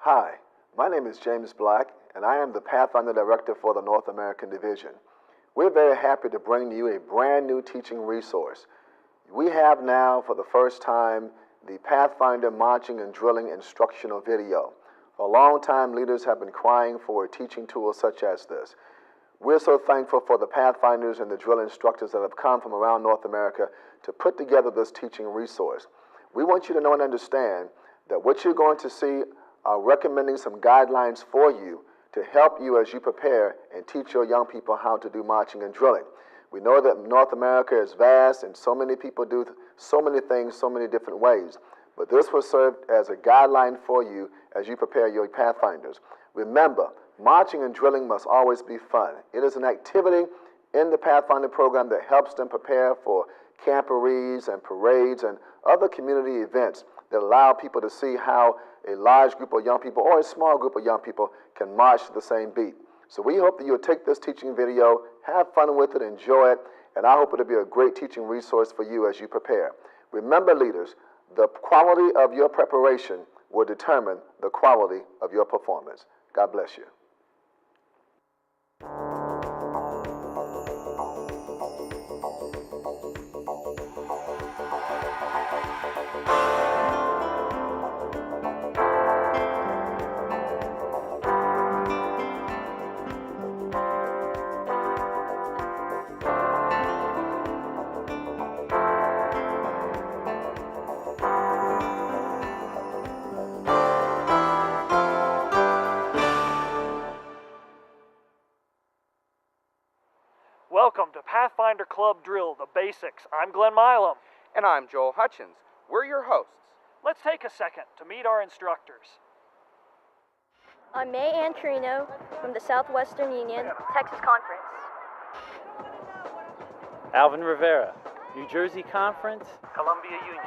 Hi, my name is James Black, and I am the Pathfinder Director for the North American Division. We're very happy to bring you a brand new teaching resource. We have now, for the first time, the Pathfinder Marching and Drilling instructional video. For a long time, leaders have been crying for a teaching tool such as this. We're so thankful for the Pathfinders and the drill instructors that have come from around North America to put together this teaching resource. We want you to know and understand that what you're going to see are recommending some guidelines for you to help you as you prepare and teach your young people how to do marching and drilling. We know that North America is vast and so many people do so many things so many different ways, but this will serve as a guideline for you as you prepare your Pathfinders. Remember, marching and drilling must always be fun. It is an activity in the Pathfinder program that helps them prepare for camporees and parades and other community events that allow people to see how a large group of young people or a small group of young people can march to the same beat. So we hope that you'll take this teaching video, have fun with it, enjoy it, and I hope it'll be a great teaching resource for you as you prepare. Remember, leaders, the quality of your preparation will determine the quality of your performance. God bless you. Welcome to Pathfinder Club Drill, the basics. I'm Glenn Milam. And I'm Joel Hutchins. We're your hosts. Let's take a second to meet our instructors. I'm May Ann Trino from the Southwestern Union, Texas Conference. Alvin Rivera, New Jersey Conference, Columbia Union.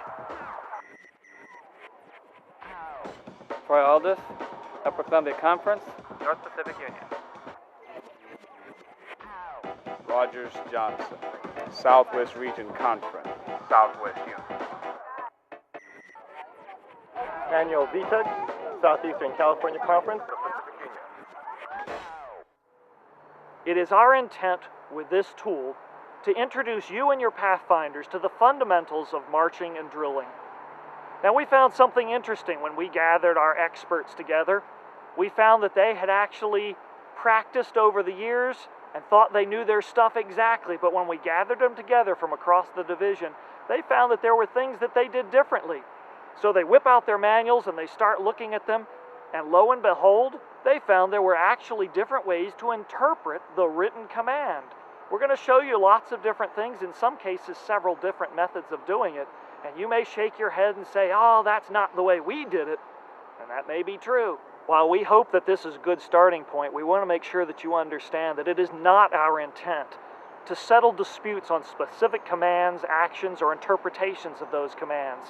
Troy Aldous, Upper Columbia Conference, North Pacific Union. Rogers Johnson, Southwest Region Conference, Southwest Union. Daniel Vitug, Southeastern California Conference, Pacific Union. It is our intent with this tool to introduce you and your Pathfinders to the fundamentals of marching and drilling. Now, we found something interesting when we gathered our experts together. We found that they had actually practiced over the years and thought they knew their stuff exactly, but when we gathered them together from across the division, they found that there were things that they did differently. So they whip out their manuals and they start looking at them, and lo and behold, they found there were actually different ways to interpret the written command. We're going to show you lots of different things, in some cases several different methods of doing it, and you may shake your head and say, oh, that's not the way we did it, and that may be true. While we hope that this is a good starting point, we want to make sure that you understand that it is not our intent to settle disputes on specific commands, actions, or interpretations of those commands.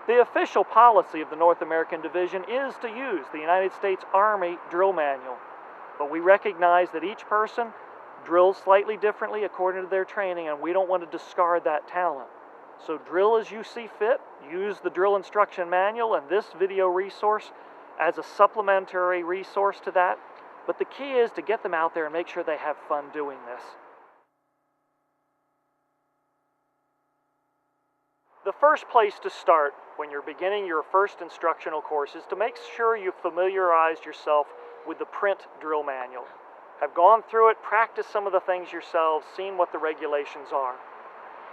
The official policy of the North American Division is to use the United States Army Drill Manual, but we recognize that each person drills slightly differently according to their training, and we don't want to discard that talent. So drill as you see fit, use the drill instruction manual and this video resource as a supplementary resource to that, but the key is to get them out there and make sure they have fun doing this. The first place to start when you're beginning your first instructional course is to make sure you've familiarized yourself with the print drill manual. Have gone through it, practiced some of the things yourselves, seen what the regulations are.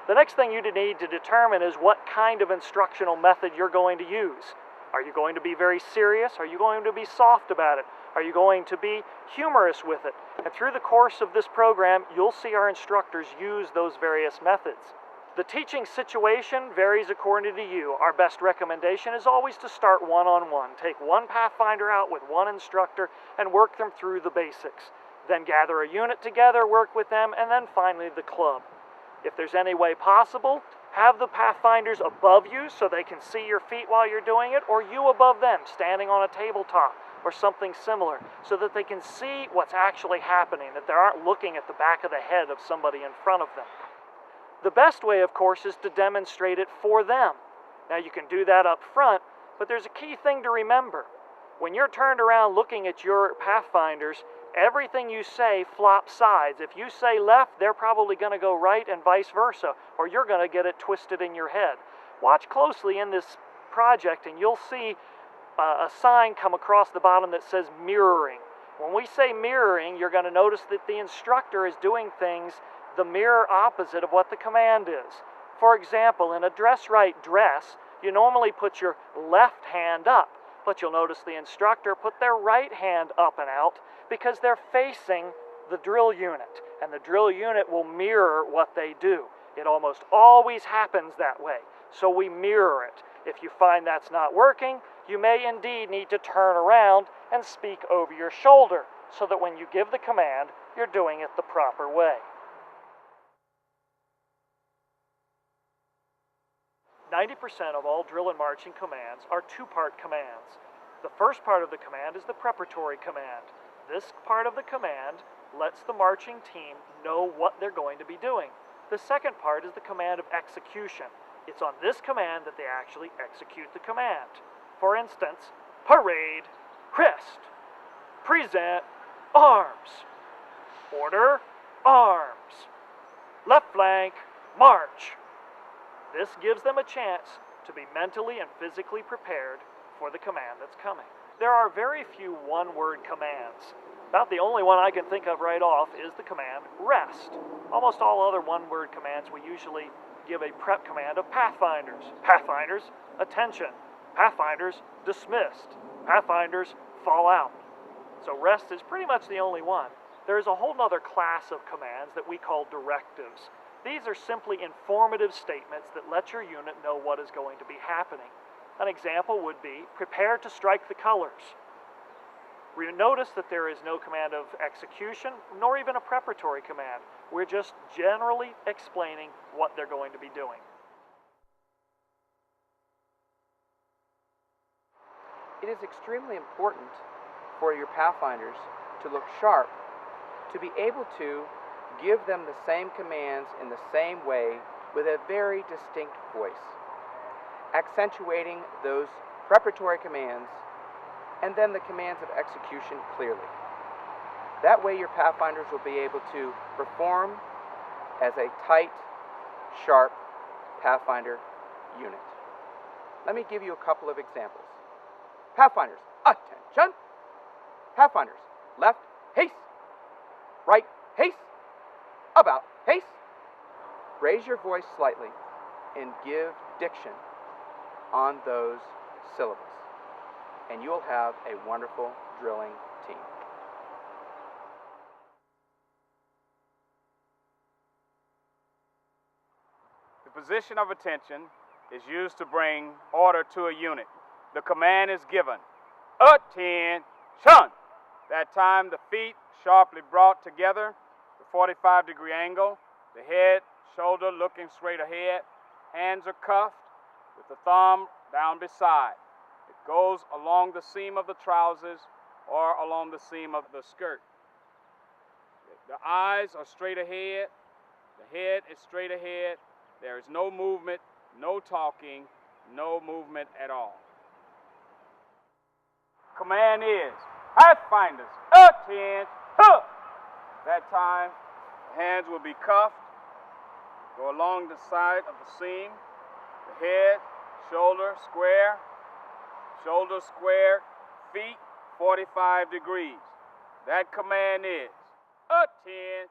The next thing you need to determine is what kind of instructional method you're going to use. Are you going to be very serious? Are you going to be soft about it? Are you going to be humorous with it? And through the course of this program, you'll see our instructors use those various methods. The teaching situation varies according to you. Our best recommendation is always to start one-on-one. Take one Pathfinder out with one instructor and work them through the basics. Then gather a unit together, work with them, and then finally the club. If there's any way possible, have the Pathfinders above you so they can see your feet while you're doing it, or you above them, standing on a tabletop or something similar, so that they can see what's actually happening, that they aren't looking at the back of the head of somebody in front of them. The best way, of course, is to demonstrate it for them. Now, you can do that up front, but there's a key thing to remember. When you're turned around looking at your Pathfinders, everything you say flops sides. If you say left, they're probably going to go right and vice versa, or you're going to get it twisted in your head. Watch closely in this project and you'll see a sign come across the bottom that says mirroring. When we say mirroring, you're going to notice that the instructor is doing things the mirror opposite of what the command is. For example, in a dress right dress, you normally put your left hand up, but you'll notice the instructor put their right hand up and out because they're facing the drill unit, and the drill unit will mirror what they do. It almost always happens that way, so we mirror it. If you find that's not working, you may indeed need to turn around and speak over your shoulder so that when you give the command, you're doing it the proper way. 90% of all drill and marching commands are two-part commands. The first part of the command is the preparatory command. This part of the command lets the marching team know what they're going to be doing. The second part is the command of execution. It's on this command that they actually execute the command. For instance, parade, crest, present, arms, order, arms, left flank, march. This gives them a chance to be mentally and physically prepared for the command that's coming. There are very few one-word commands. About the only one I can think of right off is the command rest. Almost all other one-word commands we usually give a prep command of Pathfinders. Pathfinders, attention. Pathfinders, dismissed. Pathfinders, fall out. So rest is pretty much the only one. There is a whole other class of commands that we call directives. These are simply informative statements that let your unit know what is going to be happening. An example would be, prepare to strike the colors. We notice that there is no command of execution, nor even a preparatory command. We're just generally explaining what they're going to be doing. It is extremely important for your Pathfinders to look sharp, to be able to give them the same commands in the same way with a very distinct voice, accentuating those preparatory commands and then the commands of execution clearly. That way your Pathfinders will be able to perform as a tight, sharp Pathfinder unit. Let me give you a couple of examples. Pathfinders, attention! Pathfinders, left, haste. Right, haste. About, haste. Raise your voice slightly and give diction on those syllables, and you'll have a wonderful drilling team. The position of attention is used to bring order to a unit. The command is given, attention. That time the feet sharply brought together, the 45-degree angle, the head, shoulder looking straight ahead, hands are cuffed with the thumb down beside. It goes along the seam of the trousers or along the seam of the skirt. The eyes are straight ahead, the head is straight ahead, there is no movement, no talking, no movement at all. Command is, Pathfinders, attention. That time, the hands will be cuffed, go along the side of the seam, the head, shoulder square, feet 45 degrees. That command is, attention.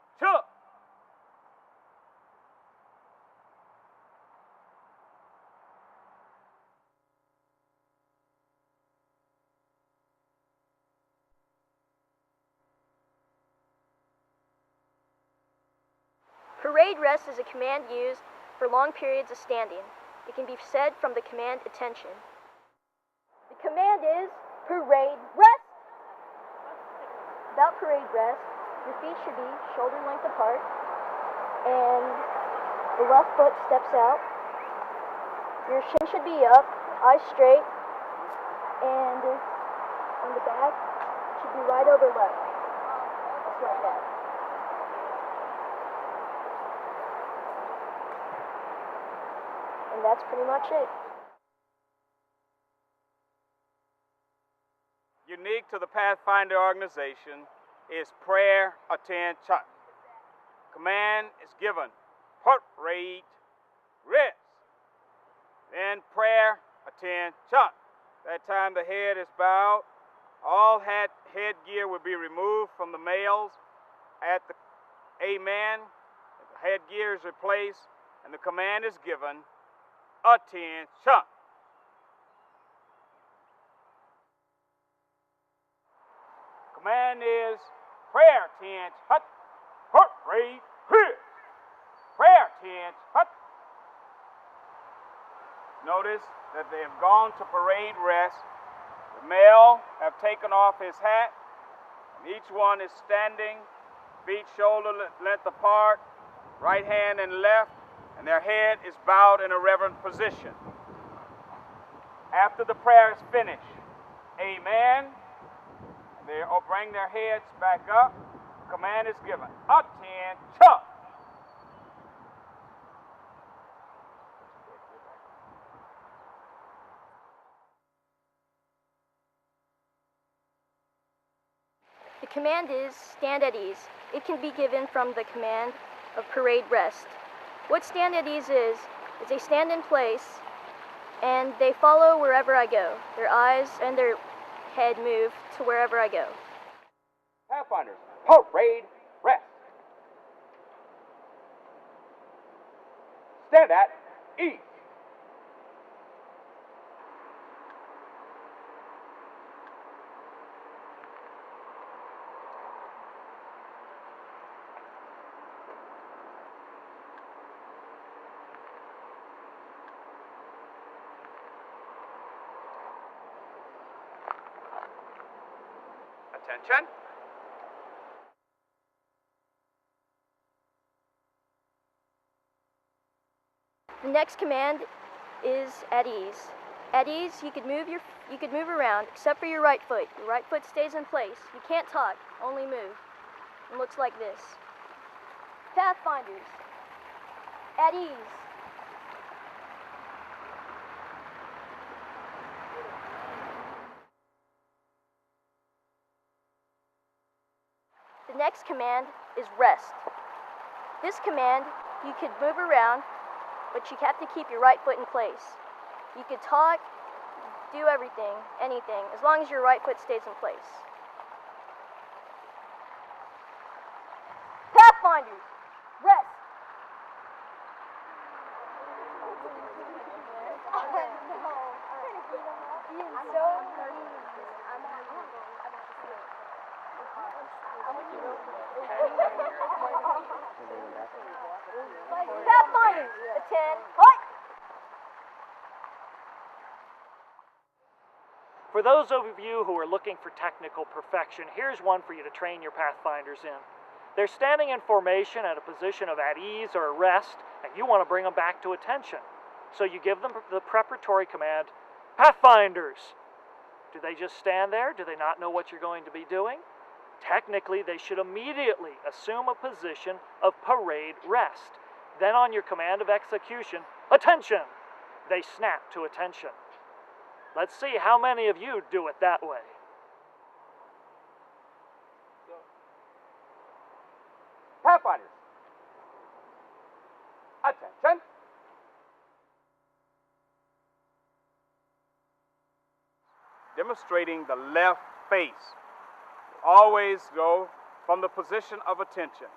Parade rest is a command used for long periods of standing. It can be said from the command attention. The command is parade rest. About parade rest, your feet should be shoulder length apart, and the left foot steps out. Your shin should be up, eyes straight, and on the back should be right over left. Just like that. And that's pretty much it. unique to the Pathfinder organization is prayer attention. Command is given, heart rate, rest. Then prayer attention. That time the head is bowed. All headgear will be removed from the males at the amen. The headgear is replaced and the command is given, attention. Command is prayer attention, heart rate, hit. Prayer attention. Notice that they have gone to parade rest. The male have taken off his hat, and each one is standing, feet shoulder length apart, right hand and left, and their head is bowed in a reverent position. After the prayer is finished, amen, they bring their heads back up. Command is given, attention. The command is stand at ease. It can be given from the command of parade rest. What stand at ease is they stand in place and they follow wherever I go. Their eyes and their head move to wherever I go. Pathfinders, parade rest. Stand at ease. Attention. The next command is at ease. At ease, you could move around except for your right foot. Your right foot stays in place. You can't talk, only move. It looks like this. Pathfinders, at ease. The next command is rest. This command, you could move around, but you have to keep your right foot in place. You could talk, do everything, anything, as long as your right foot stays in place. Pathfinders, rest. Pathfinders, attend, fight! For those of you who are looking for technical perfection, here's one for you to train your Pathfinders in. They're standing in formation at a position of at ease or rest, and you want to bring them back to attention. So you give them the preparatory command, Pathfinders. Do they just stand there? Do they not know what you're going to be doing? Technically, they should immediately assume a position of parade rest. Then on your command of execution, attention, they snap to attention. Let's see how many of you do it that way. Pathfinders, attention. Demonstrating the left face. Always go from the position of attention.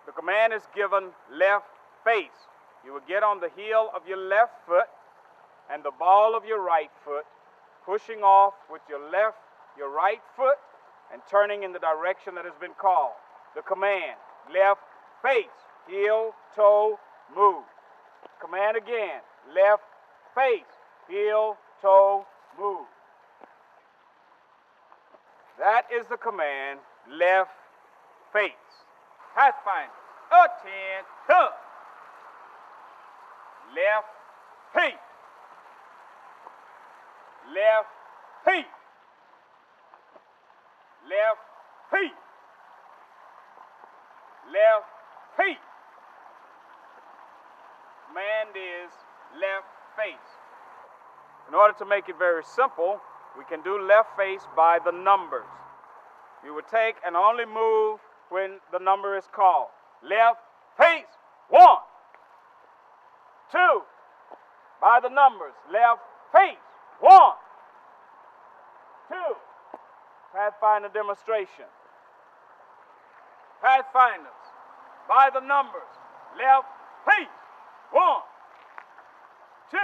The command is given left face. You will get on the heel of your left foot and the ball of your right foot, pushing off with your right foot, and turning in the direction that has been called. The command, left face, heel, toe, move. Command again, left face, heel, toe, move. That is the command, left face. Pathfinder, attention. Left feet. Left feet. Left feet. Left feet. Command is left face. In order to make it very simple, We can do left face by the numbers. You would take and only move when the number is called. Left face, 1, 2, by the numbers. Left face, 1, 2. Pathfinder demonstration. Pathfinders, by the numbers. Left face, 1, 2.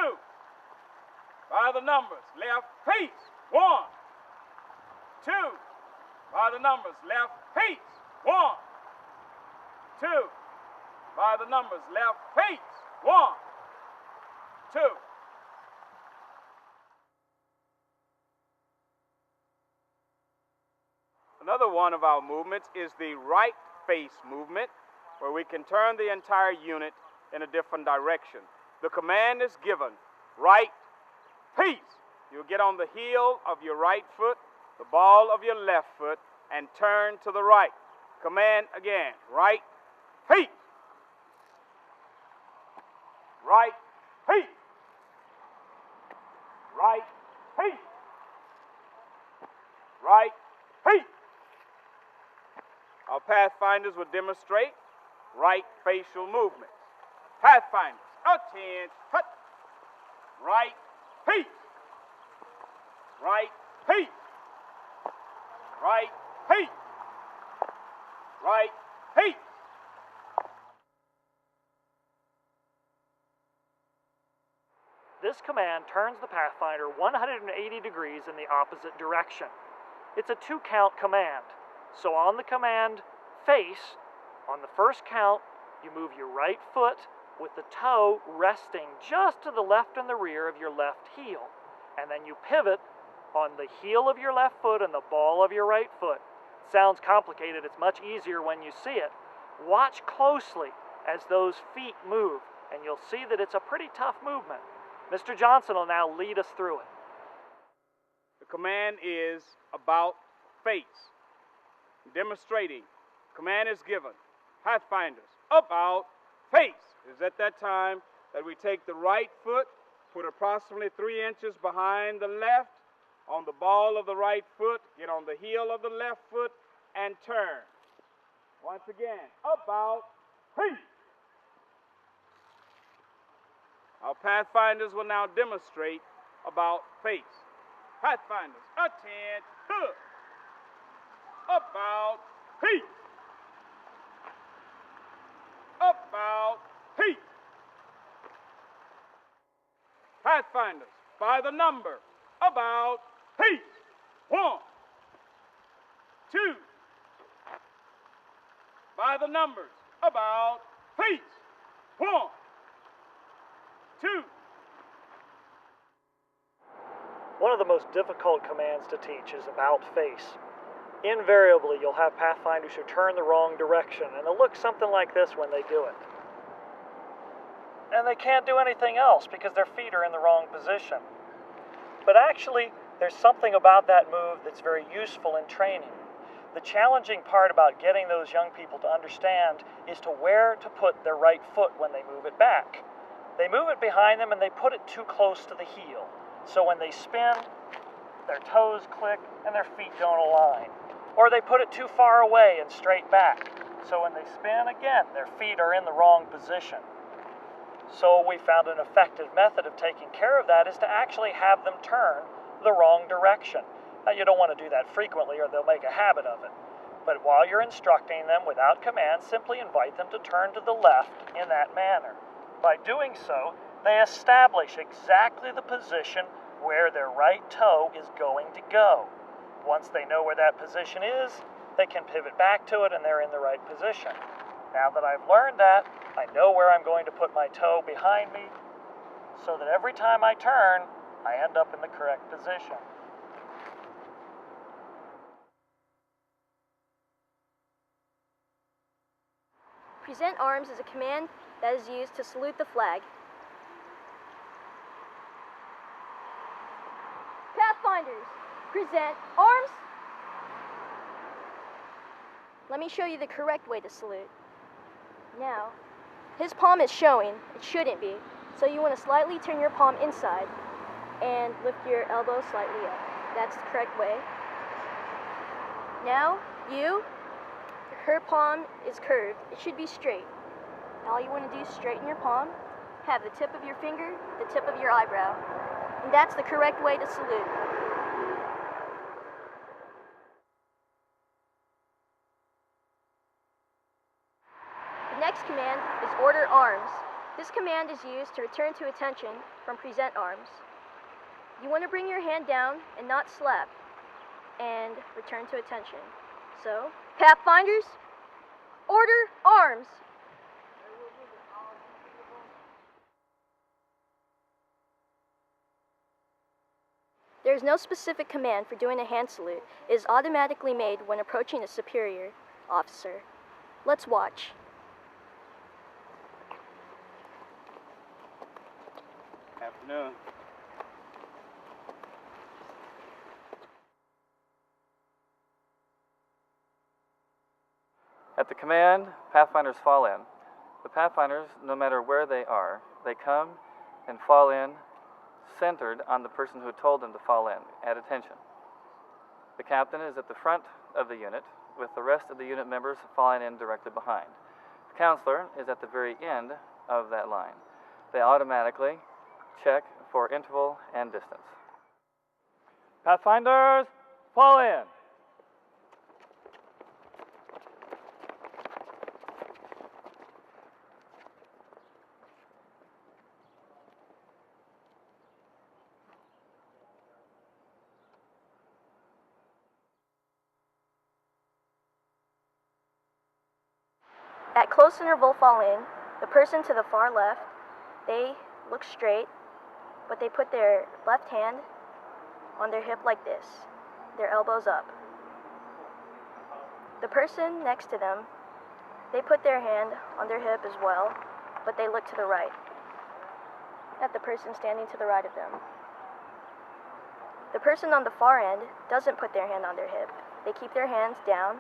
By the numbers. Left face, 1, 2. By the numbers. Left face, 1, 2. By the numbers. Left face, 1, 2. Another one of our movements is the right face movement, where we can turn the entire unit in a different direction. The command is given, right face. You'll get on the heel of your right foot, the ball of your left foot, and turn to the right. Command again, right face. Right face. Right face. Right face. Our Pathfinders will demonstrate right facial movements. Pathfinders, attention, hut. Right face. Right face. Right face. Right face. This command turns the Pathfinder 180 degrees in the opposite direction. It's a 2-count command. So on the command face, on the first count, you move your right foot with the toe resting just to the left and the rear of your left heel. And then you pivot on the heel of your left foot and the ball of your right foot. Sounds complicated. It's much easier when you see it. Watch closely as those feet move, and you'll see that it's a pretty tough movement. Mr. Johnson will now lead us through it. The command is about face. Demonstrating. Command is given. Pathfinders, about face. Is at that time that we take the right foot, put approximately 3 inches behind the left, on the ball of the right foot, get on the heel of the left foot, and turn. Once again, about face. Our Pathfinders will now demonstrate about face. Pathfinders, attend to about face. About face. Pathfinders, by the number, about face. 1, 2. By the numbers, about face. 1, 2. One of the most difficult commands to teach is about face. Invariably, you'll have Pathfinders who turn the wrong direction, and it'll look something like this when they do it. And they can't do anything else because their feet are in the wrong position. But actually, there's something about that move that's very useful in training. The challenging part about getting those young people to understand is to where to put their right foot when they move it back. They move it behind them and they put it too close to the heel. So when they spin, their toes click and their feet don't align. Or they put it too far away and straight back. So when they spin again, their feet are in the wrong position. So we found an effective method of taking care of that is to actually have them turn the wrong direction. Now you don't want to do that frequently or they'll make a habit of it. But while you're instructing them without command, simply invite them to turn to the left in that manner. By doing so, they establish exactly the position where their right toe is going to go. Once they know where that position is, they can pivot back to it and they're in the right position. Now that I've learned that, I know where I'm going to put my toe behind me so that every time I turn, I end up in the correct position. Present arms is a command that is used to salute the flag. Pathfinders, present arms. Let me show you the correct way to salute. Now, his palm is showing, it shouldn't be, so you want to slightly turn your palm inside and lift your elbow slightly up. That's the correct way. Now, her palm is curved. It should be straight. All you want to do is straighten your palm, have the tip of your finger, the tip of your eyebrow. And that's the correct way to salute. The next command is order arms. This command is used to return to attention from present arms. You want to bring your hand down and not slap, and return to attention. So, Pathfinders, order arms. There is no specific command for doing a hand salute. It is automatically made when approaching a superior officer. Let's watch. Afternoon. At the command, Pathfinders fall in. The Pathfinders, no matter where they are, they come and fall in centered on the person who told them to fall in, at attention. The captain is at the front of the unit, with the rest of the unit members falling in directly behind. The counselor is at the very end of that line. They automatically check for interval and distance. Pathfinders, fall in. At close interval fall in, the person to the far left, they look straight, but they put their left hand on their hip like this, their elbows up. The person next to them, they put their hand on their hip as well, but they look to the right, at the person standing to the right of them. The person on the far end doesn't put their hand on their hip. They keep their hands down,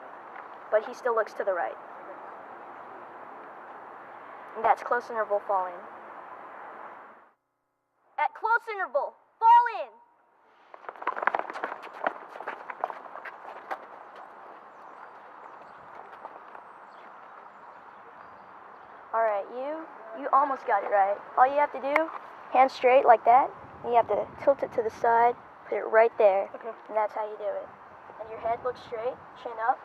but he still looks to the right. And that's close interval fall in. At close interval, fall in! Alright, you almost got it right. All you have to do, hand straight like that, and you have to tilt it to the side, put it right there, Okay. and that's how you do it. And your head looks straight, chin up.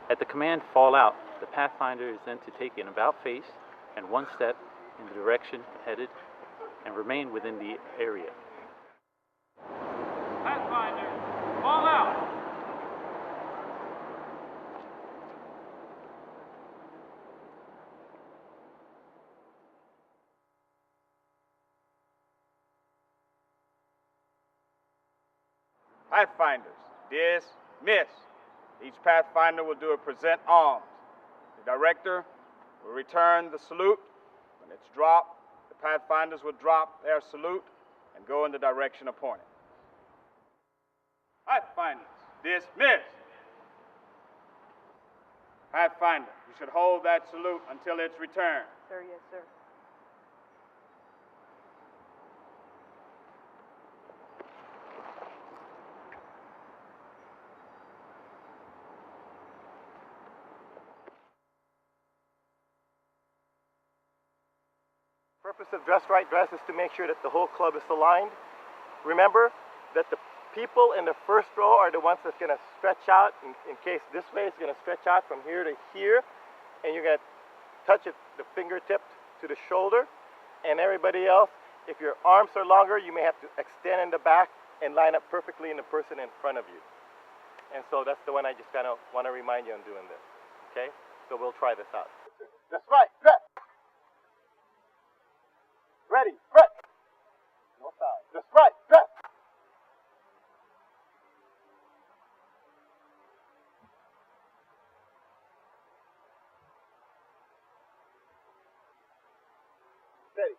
At the command fall out, the Pathfinder is then to take an about face and one step in the direction headed and remain within the area. Pathfinders, fall out! Pathfinders, dismiss. Each Pathfinder will do a present arms. The director will return the salute. When it's dropped, the Pathfinders will drop their salute and go in the direction appointed. Pathfinders, dismiss. Pathfinder, you should hold that salute until its return. Sir, yes, sir. The purpose of Dress Right Dress is to make sure that the whole club is aligned. Remember that the people in the first row are the ones that's going to stretch out. In case this way, it's going to stretch out from here to here, and you're going to touch it, the fingertip to the shoulder. And everybody else, if your arms are longer, you may have to extend in the back and line up perfectly in the person in front of you. And so that's the one I just kind of want to remind you on doing this. Okay? So we'll try this out. That's right. Dress. Ready, dress. No sound. That's right, dress. Steady.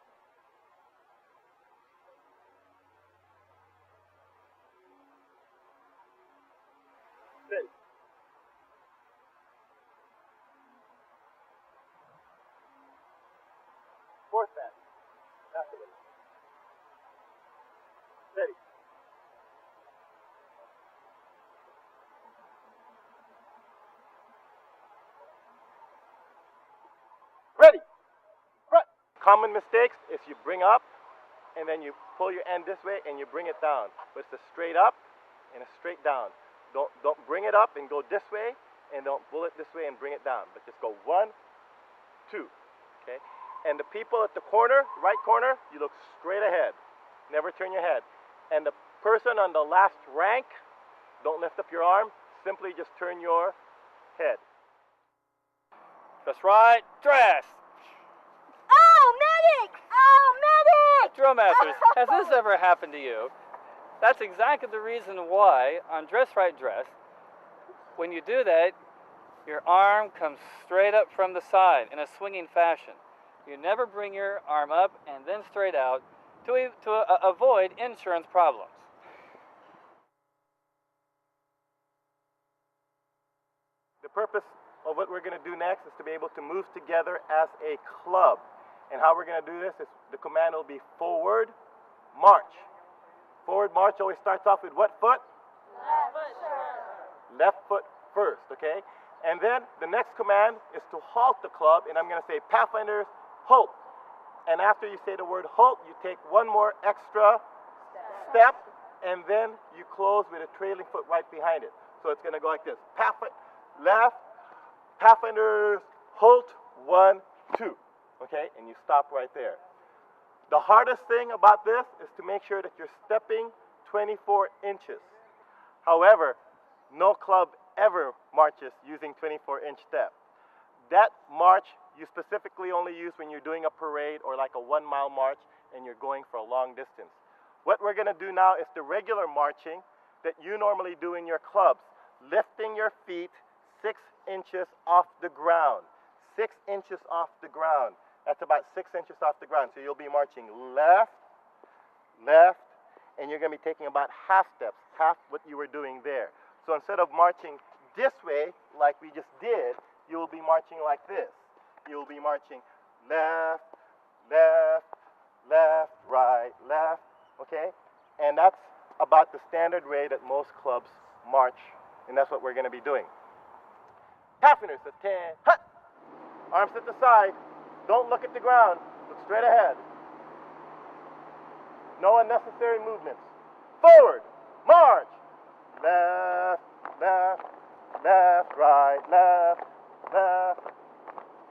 common mistakes is you bring up and then you pull your end this way and you bring it down. But it's a straight up and a straight down. Don't bring it up and go this way, and don't pull it this way and bring it down. But just go 1, 2, okay? And the people at the corner, right corner, you look straight ahead. Never turn your head. And the person on the last rank, don't lift up your arm. Simply just turn your head. Dress right, dress! Oh, medic! Oh, medic! Drill masters, has this ever happened to you? That's exactly the reason why on dress right dress, when you do that, your arm comes straight up from the side in a swinging fashion. You never bring your arm up and then straight out to avoid insurance problems. The purpose of what we're going to do next is to be able to move together as a club. And how we're going to do this is the command will be forward, march. Forward march always starts off with what foot? Left foot, sir. Left foot first, okay? And then the next command is to halt the club, and I'm going to say, Pathfinders, halt. And after you say the word halt, you take one more extra step, and then you close with a trailing foot right behind it. So it's going to go like this. Left, Pathfinders, halt, 1, 2. Okay? And you stop right there. The hardest thing about this is to make sure that you're stepping 24 inches. However, no club ever marches using 24-inch step. That march you specifically only use when you're doing a parade or like a 1-mile march and you're going for a long distance. What we're going to do now is the regular marching that you normally do in your clubs, lifting your feet 6 inches off the ground. 6 inches off the ground. That's about 6 inches off the ground. So you'll be marching left, left, and you're going to be taking about half steps, half what you were doing there. So instead of marching this way, like we just did, you will be marching like this. You will be marching left, left, left, right, left, okay? And that's about the standard way that most clubs march, and that's what we're going to be doing. Pathfinders, at 10, hut! Arms at the side. Don't look at the ground. Look straight ahead. No unnecessary movements. Forward. March. Left, left, left, right, left, left.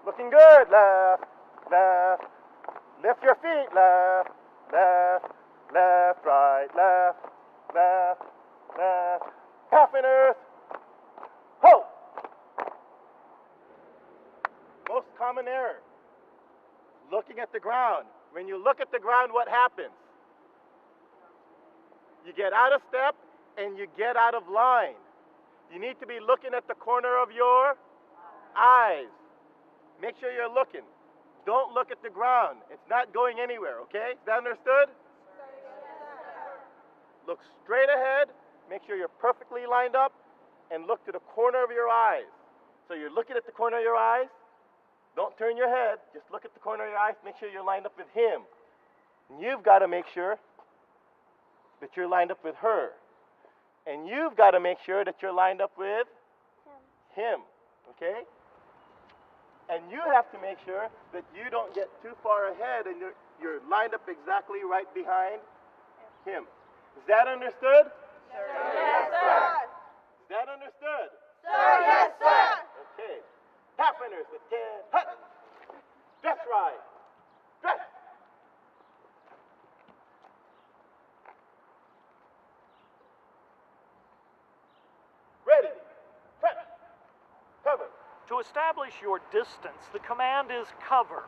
Looking good. Left, left. Lift your feet. Left, left, left, right, left, left, left. Pathfinders. Halt. Most common error. Looking at the ground. When you look at the ground, what happens? You get out of step and you get out of line. You need to be looking at the corner of your eyes. Make sure you're looking. Don't look at the ground. It's not going anywhere, okay? Is that understood? Look straight ahead. Make sure you're perfectly lined up and look to the corner of your eyes. So you're looking at the corner of your eyes. Don't turn your head. Just look at the corner of your eyes. Make sure you're lined up with him. And you've got to make sure that you're lined up with her. And you've got to make sure that you're lined up with him. Okay? And you have to make sure that you don't get too far ahead and you're lined up exactly right behind him. Is that understood? Sir, yes, sir. Is that understood? Sir, yes, sir. Okay. Pathfinders at 10, hut! Dress right. Dress. Ready. Prep. Cover. To establish your distance, the command is cover.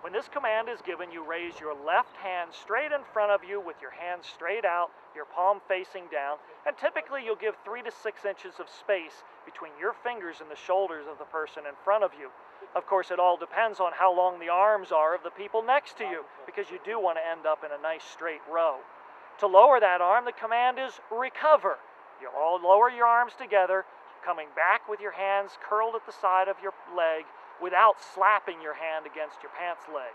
When this command is given, you raise your left hand straight in front of you with your hand straight out, your palm facing down, and typically you'll give 3 to 6 inches of space between your fingers and the shoulders of the person in front of you. Of course, it all depends on how long the arms are of the people next to you, because you do want to end up in a nice straight row. To lower that arm, the command is recover. You'll all lower your arms together, coming back with your hands curled at the side of your leg without slapping your hand against your pants leg.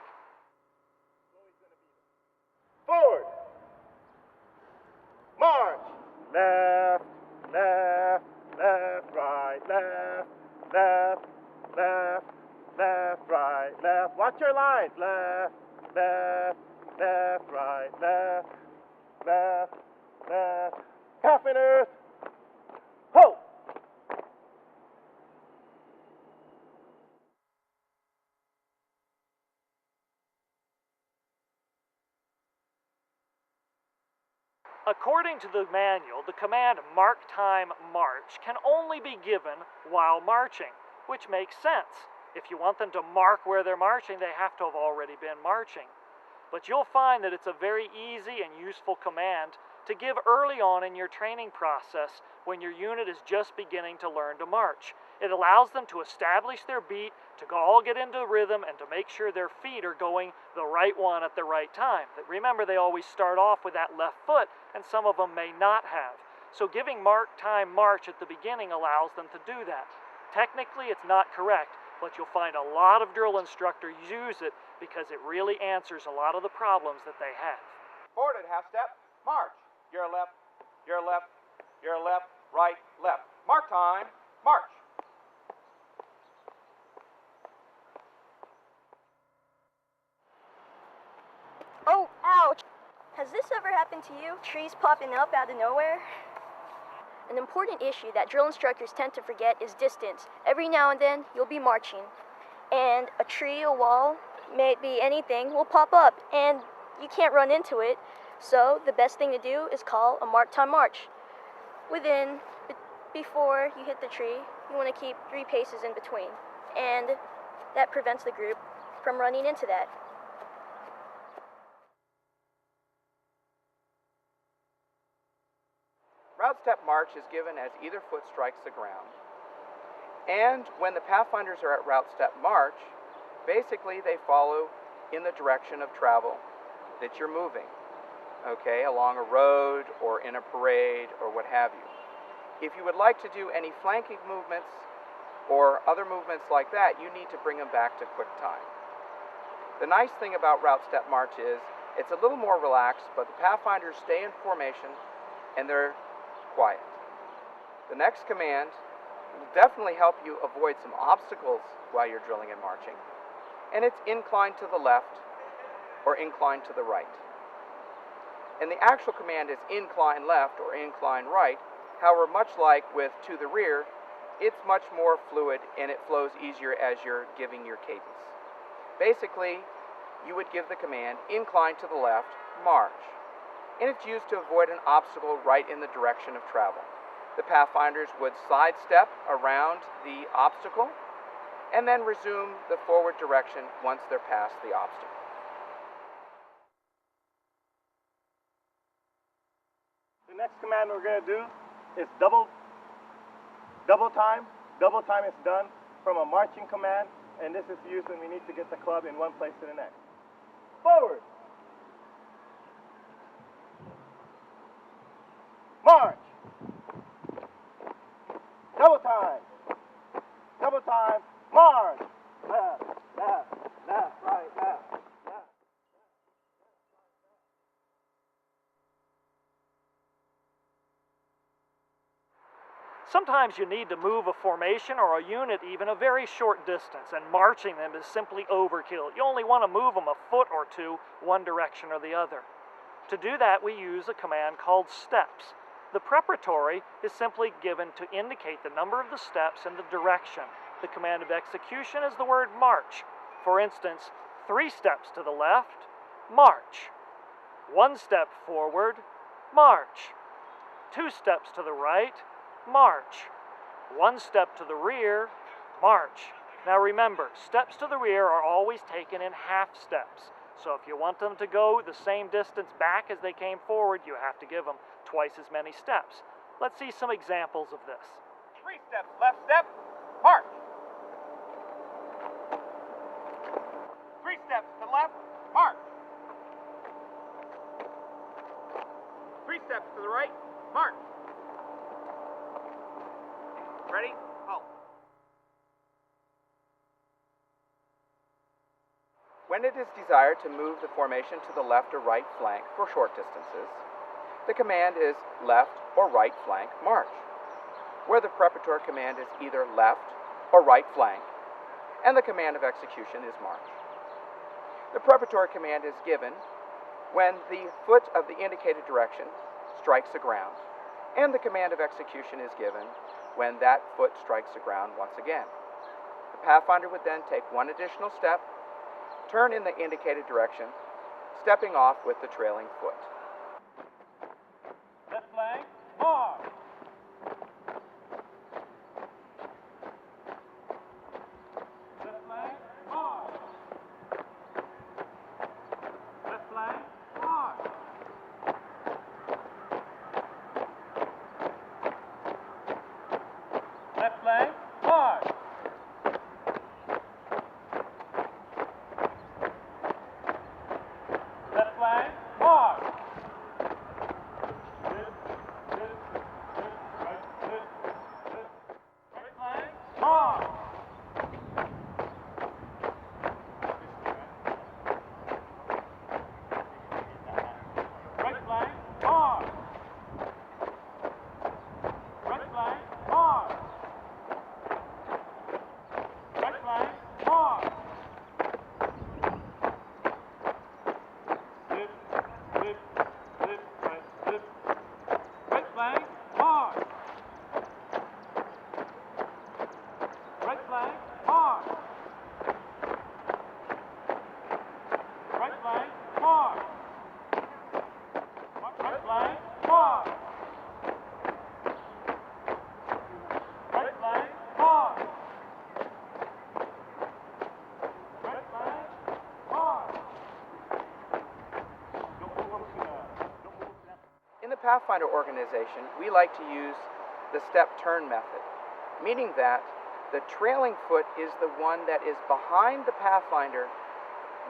Forward. March. Left, left, left, right, left, left, left, left, right, left. Watch your lines. Left, left, left, right, left, left, left. Pathfinders, ho! According to the manual, the command mark time march can only be given while marching, which makes sense. If you want them to mark where they're marching, they have to have already been marching. But you'll find that it's a very easy and useful command to give early on in your training process when your unit is just beginning to learn to march. It allows them to establish their beat, to all get into rhythm, and to make sure their feet are going the right one at the right time. Remember, they always start off with that left foot, and some of them may not have. So giving mark time march at the beginning allows them to do that. Technically, it's not correct, but you'll find a lot of drill instructors use it because it really answers a lot of the problems that they have. Forward at half step, march. Your left, your left, your left, right, left. Mark time, march. Oh, ouch! Has this ever happened to you? Trees popping up out of nowhere? An important issue that drill instructors tend to forget is distance. Every now and then, you'll be marching, and a tree, a wall, maybe anything, will pop up, and you can't run into it. So the best thing to do is call a mark time march. Before you hit the tree, you want to keep 3 paces in between, and that prevents the group from running into that. Route step march is given as either foot strikes the ground. And when the Pathfinders are at route step march, basically they follow in the direction of travel that you're moving, okay, along a road or in a parade or what have you. If you would like to do any flanking movements or other movements like that, you need to bring them back to quick time. The nice thing about route step march is it's a little more relaxed, but the Pathfinders stay in formation and they're quiet. The next command will definitely help you avoid some obstacles while you're drilling and marching, and it's incline to the left or incline to the right. And the actual command is incline left or incline right. However, much like with to the rear, it's much more fluid and it flows easier as you're giving your cadence. Basically, you would give the command incline to the left, march. And it's used to avoid an obstacle right in the direction of travel. The Pathfinders would sidestep around the obstacle and then resume the forward direction once they're past the obstacle. The next command we're going to do is double time. Double time is done from a marching command, and this is used when we need to get the club in one place to the next. Forward. March. Double time. Double time. March. Left, left, left, right, left, left. Sometimes you need to move a formation or a unit even a very short distance, and marching them is simply overkill. You only want to move them a foot or two, one direction or the other. To do that, we use a command called steps. The preparatory is simply given to indicate the number of the steps and the direction. The command of execution is the word march. For instance, 3 steps to the left, march. 1 step forward, march. 2 steps to the right, march. 1 step to the rear, march. Now remember, steps to the rear are always taken in half steps. So if you want them to go the same distance back as they came forward, you have to give them twice as many steps. Let's see some examples of this. 3 steps, left step, march. 3 steps to the left, march. 3 steps to the right, march. Ready? Halt. When it is desired to move the formation to the left or right flank for short distances, the command is left or right flank march, where the preparatory command is either left or right flank, and the command of execution is march. The preparatory command is given when the foot of the indicated direction strikes the ground, and the command of execution is given when that foot strikes the ground once again. The Pathfinder would then take one additional step, turn in the indicated direction, stepping off with the trailing foot. Left flank, march. Left flank, march. Left flank, march. Left flank, march. Left flank, march. Right flank, march. Right flank, march. Right flank, march. Right flank, march. Lift, lift, lift, right, lift. Right flank, march. Right flank, march. Right flank, march. Right flank, march. Right flank, march. Right flank, march. Don't move up to that. In the Pathfinder organization, we like to use the step-turn method, meaning that the trailing foot is the one that is behind the Pathfinder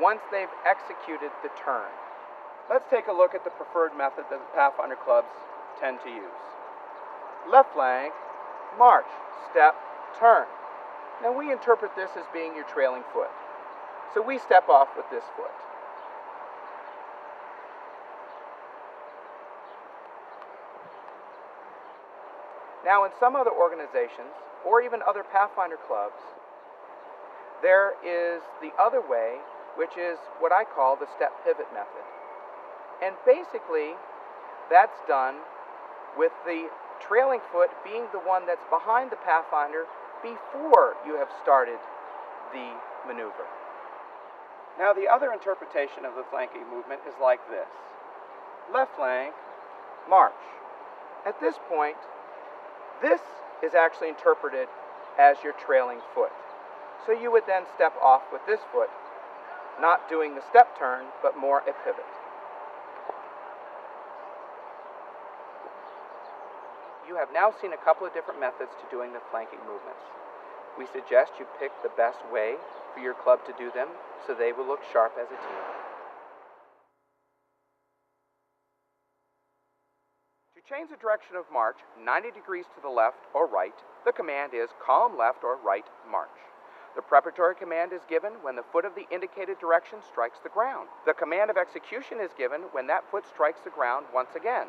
once they've executed the turn. Let's take a look at the preferred method that the Pathfinder clubs tend to use. Left flank, march, step, turn. Now we interpret this as being your trailing foot. So we step off with this foot. Now in some other organizations, or even other Pathfinder clubs, there is the other way, which is what I call the step pivot method. And basically, that's done with the trailing foot being the one that's behind the Pathfinder before you have started the maneuver. Now the other interpretation of the flanking movement is like this. Left flank, march. At this point, this is actually interpreted as your trailing foot. So you would then step off with this foot, not doing the step turn, but more a pivot. You have now seen a couple of different methods to doing the flanking movements. We suggest you pick the best way for your club to do them so they will look sharp as a team. To change the direction of march 90 degrees to the left or right, the command is column left or right march. The preparatory command is given when the foot of the indicated direction strikes the ground. The command of execution is given when that foot strikes the ground once again.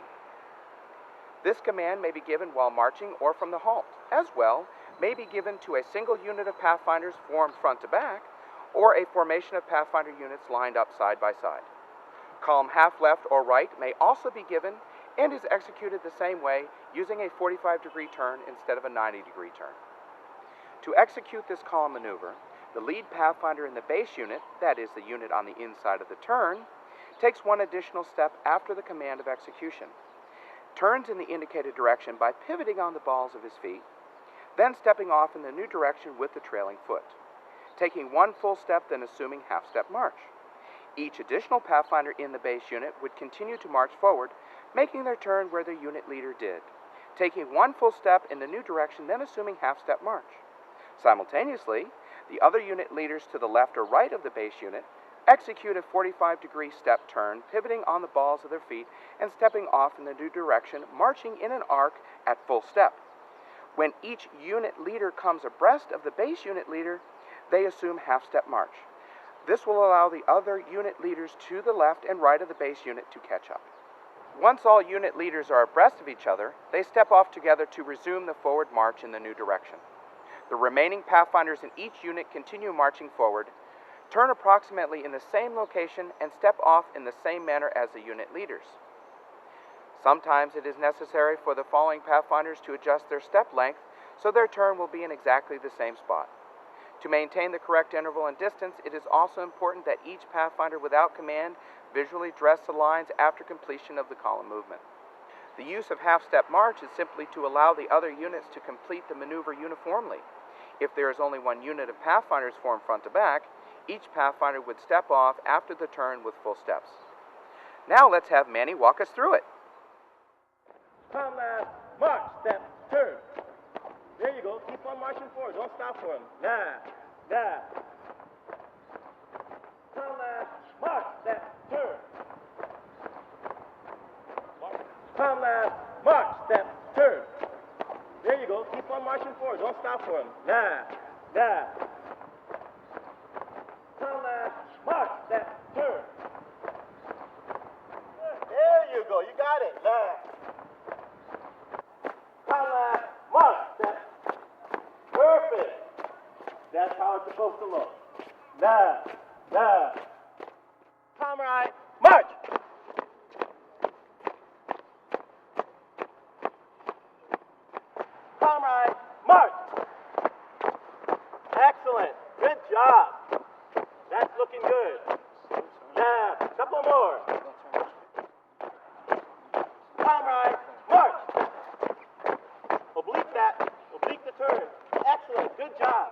This command may be given while marching or from the halt. As well, may be given to a single unit of Pathfinders formed front to back, or a formation of Pathfinder units lined up side by side. Column half left or right may also be given and is executed the same way using a 45-degree turn instead of a 90-degree turn. To execute this column maneuver, the lead Pathfinder in the base unit, that is the unit on the inside of the turn, takes one additional step after the command of execution, turns in the indicated direction by pivoting on the balls of his feet, then stepping off in the new direction with the trailing foot, taking one full step, then assuming half-step march. Each additional Pathfinder in the base unit would continue to march forward, making their turn where their unit leader did, taking one full step in the new direction, then assuming half-step march. Simultaneously, the other unit leaders to the left or right of the base unit execute a 45-degree step turn, pivoting on the balls of their feet and stepping off in the new direction, marching in an arc at full step. When each unit leader comes abreast of the base unit leader, they assume half-step march. This will allow the other unit leaders to the left and right of the base unit to catch up. Once all unit leaders are abreast of each other, they step off together to resume the forward march in the new direction. The remaining Pathfinders in each unit continue marching forward Turn approximately in the same location and step off in the same manner as the unit leaders. Sometimes it is necessary for the following Pathfinders to adjust their step length so their turn will be in exactly the same spot. To maintain the correct interval and distance, it is also important that each Pathfinder without command visually dress the lines after completion of the column movement. The use of half-step march is simply to allow the other units to complete the maneuver uniformly. If there is only one unit of Pathfinders formed front to back, each Pathfinder would step off after the turn with full steps. Now let's have Manny walk us through it. Come left, march, step, turn. There you go. Keep on marching forward. Don't stop for him. Come left, march, step, turn. Come left, march, step, turn. There you go. Keep on marching forward. Don't stop for him. Come left, march, step, turn. There you go. You got it. Come left, march, step. Perfect. That's how it's supposed to look. Come right, march. Come right, march. Excellent. Good job. That's looking good. Couple more. Come right, march. Oblique that. Oblique the turn. Excellent. Good job.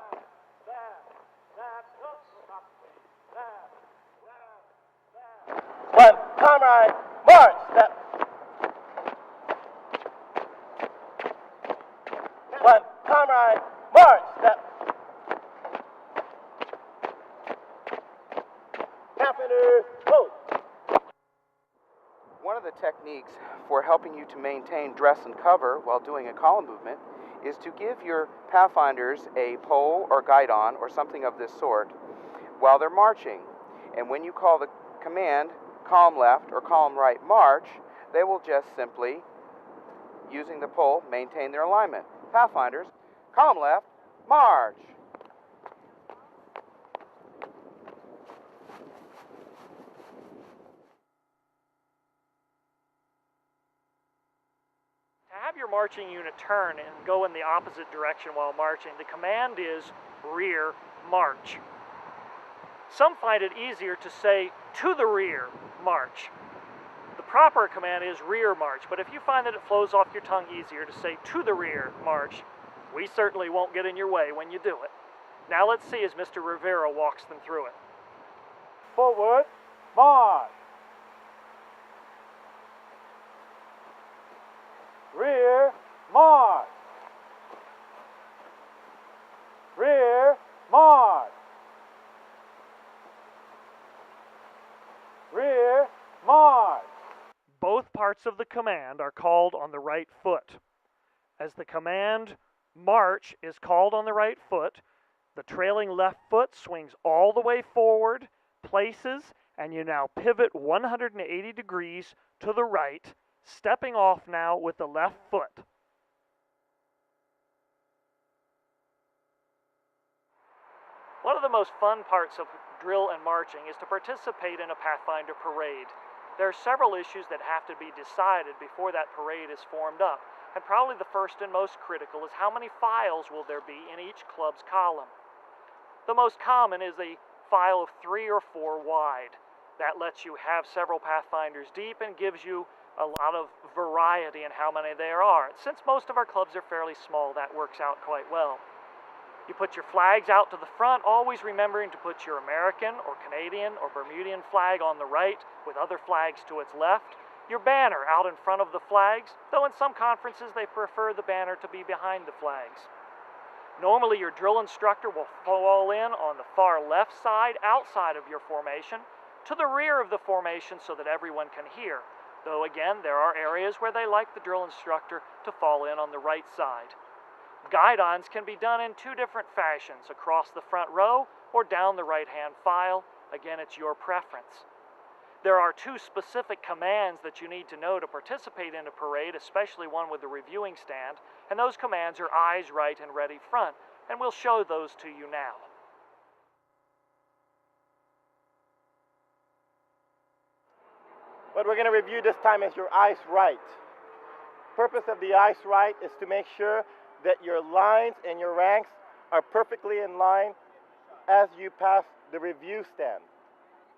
One. Come right, march. Step. One. Come right, march. Step. Pathfinders, go. One of the techniques for helping you to maintain dress and cover while doing a column movement is to give your Pathfinders a pole or guidon or something of this sort while they're marching. And when you call the command, column left or column right march, they will just simply, using the pole, maintain their alignment. Pathfinders, column left, march. To have your marching unit turn and go in the opposite direction while marching, the command is rear march. Some find it easier to say to the rear march. The proper command is rear march, but if you find that it flows off your tongue easier to say to the rear march, we certainly won't get in your way when you do it. Now let's see as Mr. Rivera walks them through it. Forward, march. Rear, march. Rear, march. Rear, march. Both parts of the command are called on the right foot. As the command march is called on the right foot, the trailing left foot swings all the way forward, places, and you now pivot 180 degrees to the right, stepping off now with the left foot. One of the most fun parts of drill and marching is to participate in a Pathfinder parade. There are several issues that have to be decided before that parade is formed up, and probably the first and most critical is how many files will there be in each club's column. The most common is a file of 3 or 4 wide. That lets you have several Pathfinders deep and gives you a lot of variety in how many there are. Since most of our clubs are fairly small, that works out quite well. You put your flags out to the front, always remembering to put your American or Canadian or Bermudian flag on the right with other flags to its left. Your banner out in front of the flags, though in some conferences they prefer the banner to be behind the flags. Normally your drill instructor will fall in on the far left side outside of your formation to the rear of the formation so that everyone can hear. Though again, there are areas where they like the drill instructor to fall in on the right side. Guidons can be done in 2 different fashions, across the front row or down the right-hand file. Again, it's your preference. There are 2 specific commands that you need to know to participate in a parade, especially one with a reviewing stand, and those commands are eyes right and ready front, and we'll show those to you now. What we're going to review this time is your ice right. Purpose of the ice right is to make sure that your lines and your ranks are perfectly in line as you pass the review stand.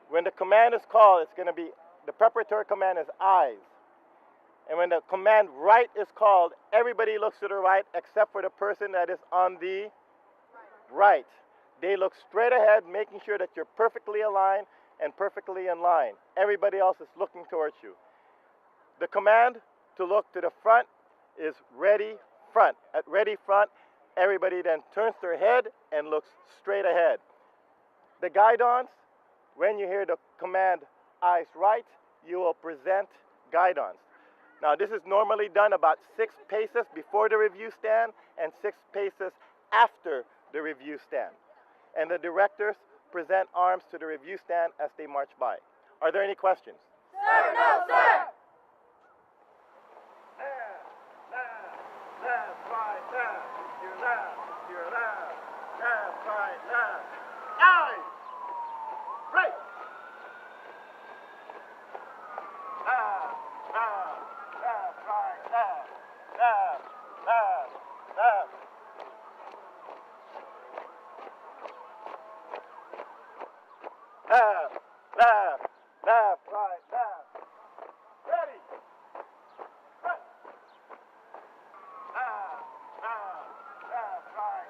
When the command is called, it's going to be, the preparatory command is eyes. And when the command right is called, everybody looks to the right except for the person that is on the right. They look straight ahead, making sure that you're perfectly aligned and perfectly in line. Everybody else is looking towards you. The command to look to the front is ready front. At ready front, everybody then turns their head and looks straight ahead. The guidons, when you hear the command eyes right, you will present guidons. Now this is normally done about 6 paces before the review stand and 6 paces after the review stand. And the directors present arms to the review stand as they march by. Are there any questions? Sir, no, sir! Left, right, left, your left, left, right, left. Eyes! Right! Left, right, left, left, left. Left, right, left. Ready. Right. Left, right,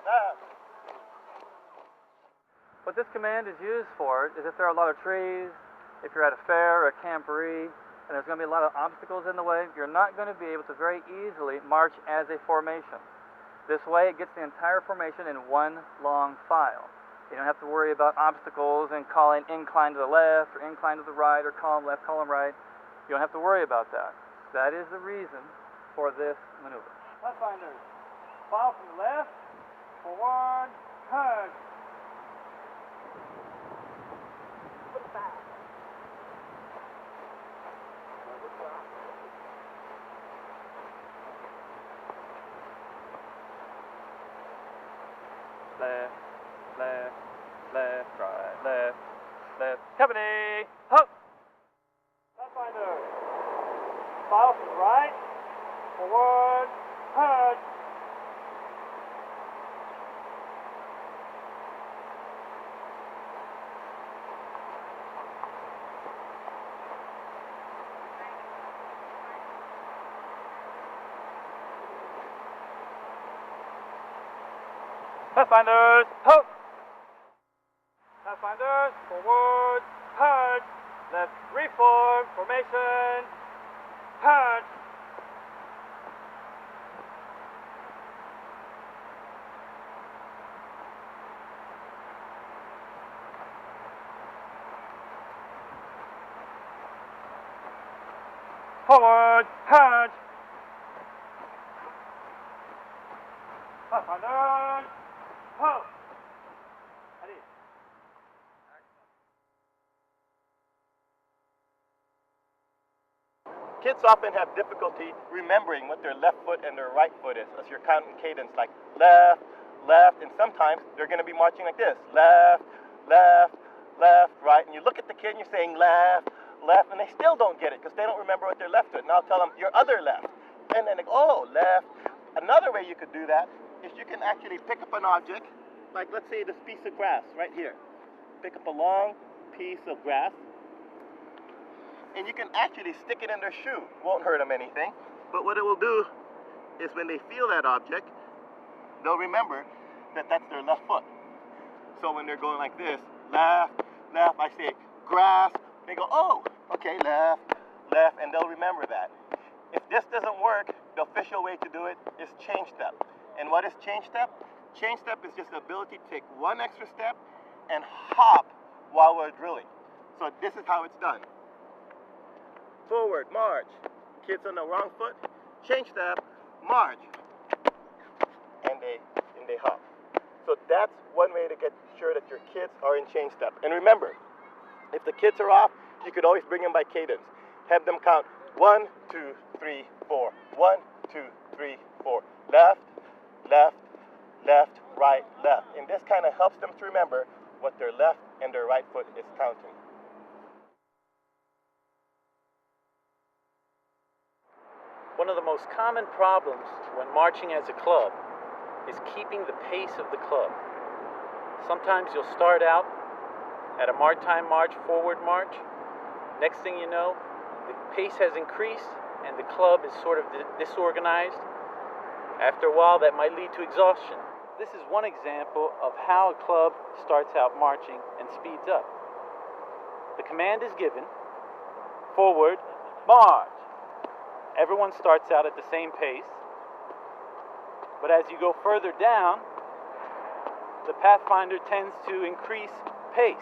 left. What this command is used for is if there are a lot of trees, if you're at a fair or a camporee, and there's going to be a lot of obstacles in the way, you're not going to be able to very easily march as a formation. This way it gets the entire formation in one long file. You don't have to worry about obstacles and calling incline to the left or incline to the right or column left, column right. You don't have to worry about that. That is the reason for this maneuver. Pathfinders, file from the left, forward, turn. Left, left, left, right, left, left. Company, ho! Pathfinder, file from the right, forward, turn. Pathfinders, ho! Pathfinders, forward, turn. Left, reform, formation, turn. Forward, turn. Pathfinders, ho! Ready. Kids often have difficulty remembering what their left foot and their right foot is as you're counting cadence like left, left, and sometimes they're going to be marching like this. Left, left, left, right. And you look at the kid and you're saying left, left, and they still don't get it because they don't remember what their left foot. And I'll tell them your other left. And then they go, oh, left. Another way you could do that is you can actually pick up an object, like let's say this piece of grass right here. Pick up a long piece of grass, and you can actually stick it in their shoe. Won't hurt them anything, but what it will do is when they feel that object, they'll remember that that's their left foot. So when they're going like this, left, left, I say grass, they go, oh, okay, left, left, and they'll remember that. If this doesn't work, the official way to do it is change step. And what is change step? Change step is just the ability to take one extra step and hop while we're drilling. So this is how it's done. Forward, march. Kids on the wrong foot, change step, march. And they hop. So that's one way to get sure that your kids are in change step. And remember, if the kids are off, you could always bring them by cadence. Have them count 1, 2, 3, 4. 1, 2, 3, 4. Left, left, left, right, left. And this kind of helps them to remember what their left and their right foot is counting. One of the most common problems when marching as a club is keeping the pace of the club. Sometimes you'll start out at a time march, forward march. Next thing you know, the pace has increased and the club is sort of disorganized. After a while, that might lead to exhaustion. This is one example of how a club starts out marching and speeds up. The command is given, forward, march. Everyone starts out at the same pace, but as you go further down, the Pathfinder tends to increase pace,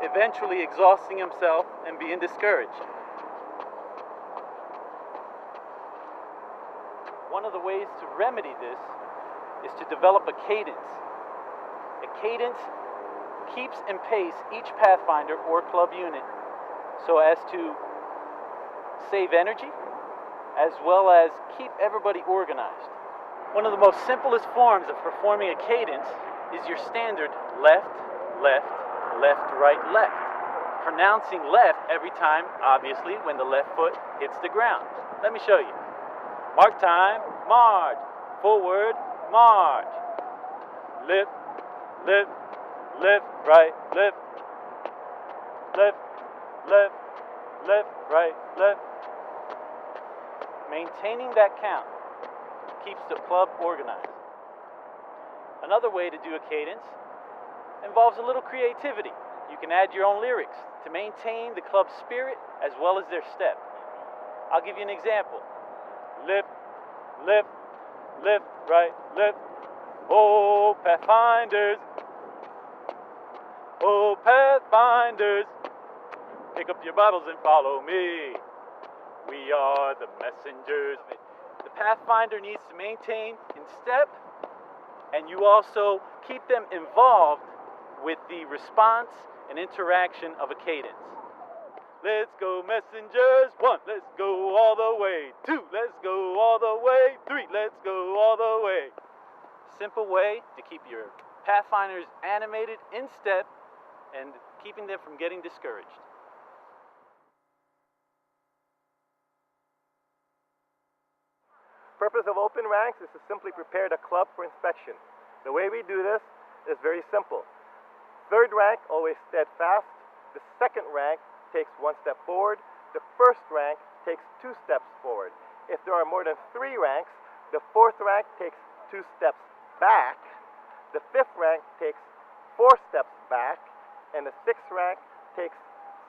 eventually exhausting himself and being discouraged. One of the ways to remedy this is to develop a cadence. A cadence keeps in pace each Pathfinder or club unit so as to save energy as well as keep everybody organized. One of the most simplest forms of performing a cadence is your standard left, left, left, right, left. Pronouncing left every time, obviously, when the left foot hits the ground. Let me show you. Mark time, march. Forward, march. Lift, lift, lift, right, lift. Lift, lift, lift, right, lift. Maintaining that count keeps the club organized. Another way to do a cadence involves a little creativity. You can add your own lyrics to maintain the club's spirit as well as their step. I'll give you an example. Lift, lift, lift, right, lift. Oh, Pathfinders. Oh, Pathfinders. Pick up your Bibles and follow me. We are the messengers. The Pathfinder needs to maintain in step, and you also keep them involved with the response and interaction of a cadence. Let's go, messengers. 1, let's go all the way. 2, let's go all the way. 3, let's go all the way. Simple way to keep your Pathfinders animated in step and keeping them from getting discouraged. Purpose of open ranks is to simply prepare the club for inspection. The way we do this is very simple. Third rank always steadfast. The second rank takes 1 step forward. The first rank takes 2 steps forward. If there are more than 3 ranks, the fourth rank takes 2 steps back. The fifth rank takes 4 steps back. And the sixth rank takes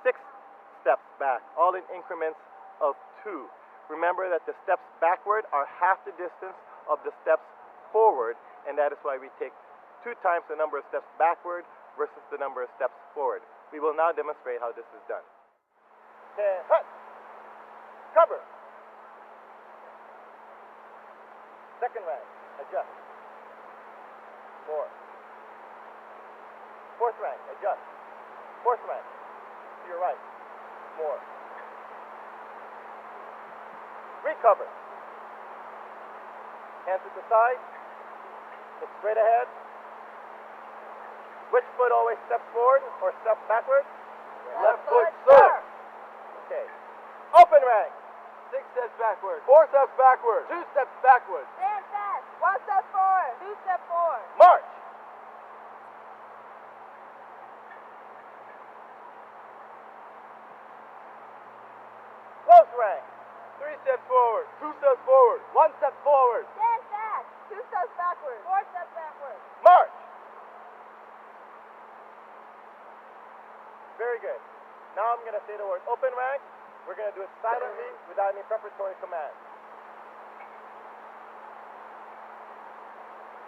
6 steps back, all in increments of 2. Remember that the steps backward are half the distance of the steps forward, and that is why we take 2 times the number of steps backward versus the number of steps forward. We will now demonstrate how this is done. Hut. Cover. Second rank, adjust. More. Fourth rank, adjust. Fourth rank, to your right. More. Recover. Hands at the side. Look straight ahead. Which foot always steps forward or steps backward? Left foot, sir. Okay. Open rank. 6 steps backward. 4 steps backward. 2 steps backward. Stand fast. 1 step forward. 2 step forward. March. Close rank. 3 steps forward. 2 steps forward. 1 step forward. Stand fast. 2 steps backward. 4 steps backward. March. Very good. Now I'm going to say the word open rank. We're going to do it silently without any preparatory command.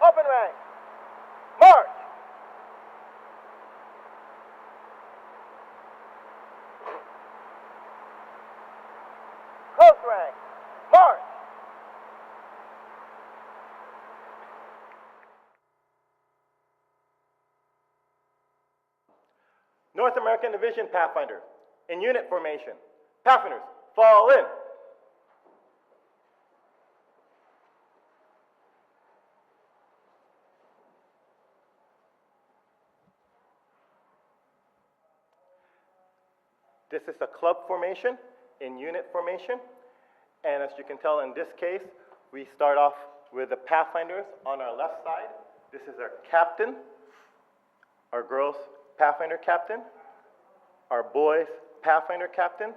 Open rank. March. Close rank. March. North American Division Pathfinder, in unit formation. Pathfinders, fall in. This is a club formation. in unit formation. And as you can tell in this case, we start off with the Pathfinders on our left side. This is our captain, our girls' Pathfinder captain, our boys' Pathfinder captain,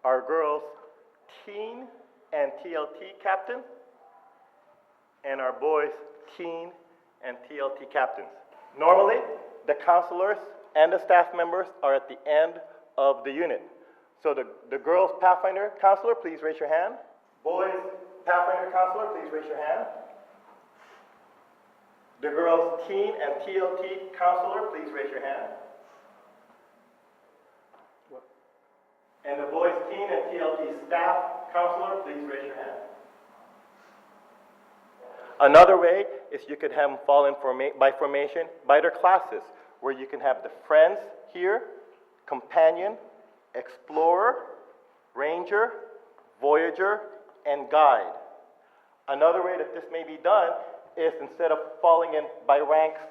our girls' teen and TLT captain, and our boys' teen and TLT captains. Normally, the counselors and the staff members are at the end of the unit. So the girls' Pathfinder counselor, please raise your hand. Boys' Pathfinder counselor, please raise your hand. The girls' teen and TLT counselor, please raise your hand. And the boys' teen and TLT staff counselor, please raise your hand. Another way is you could have them fall in by formation by their classes, where you can have the friends here, companion, explorer, ranger, voyager, and guide. Another way that this may be done is instead of falling in by ranks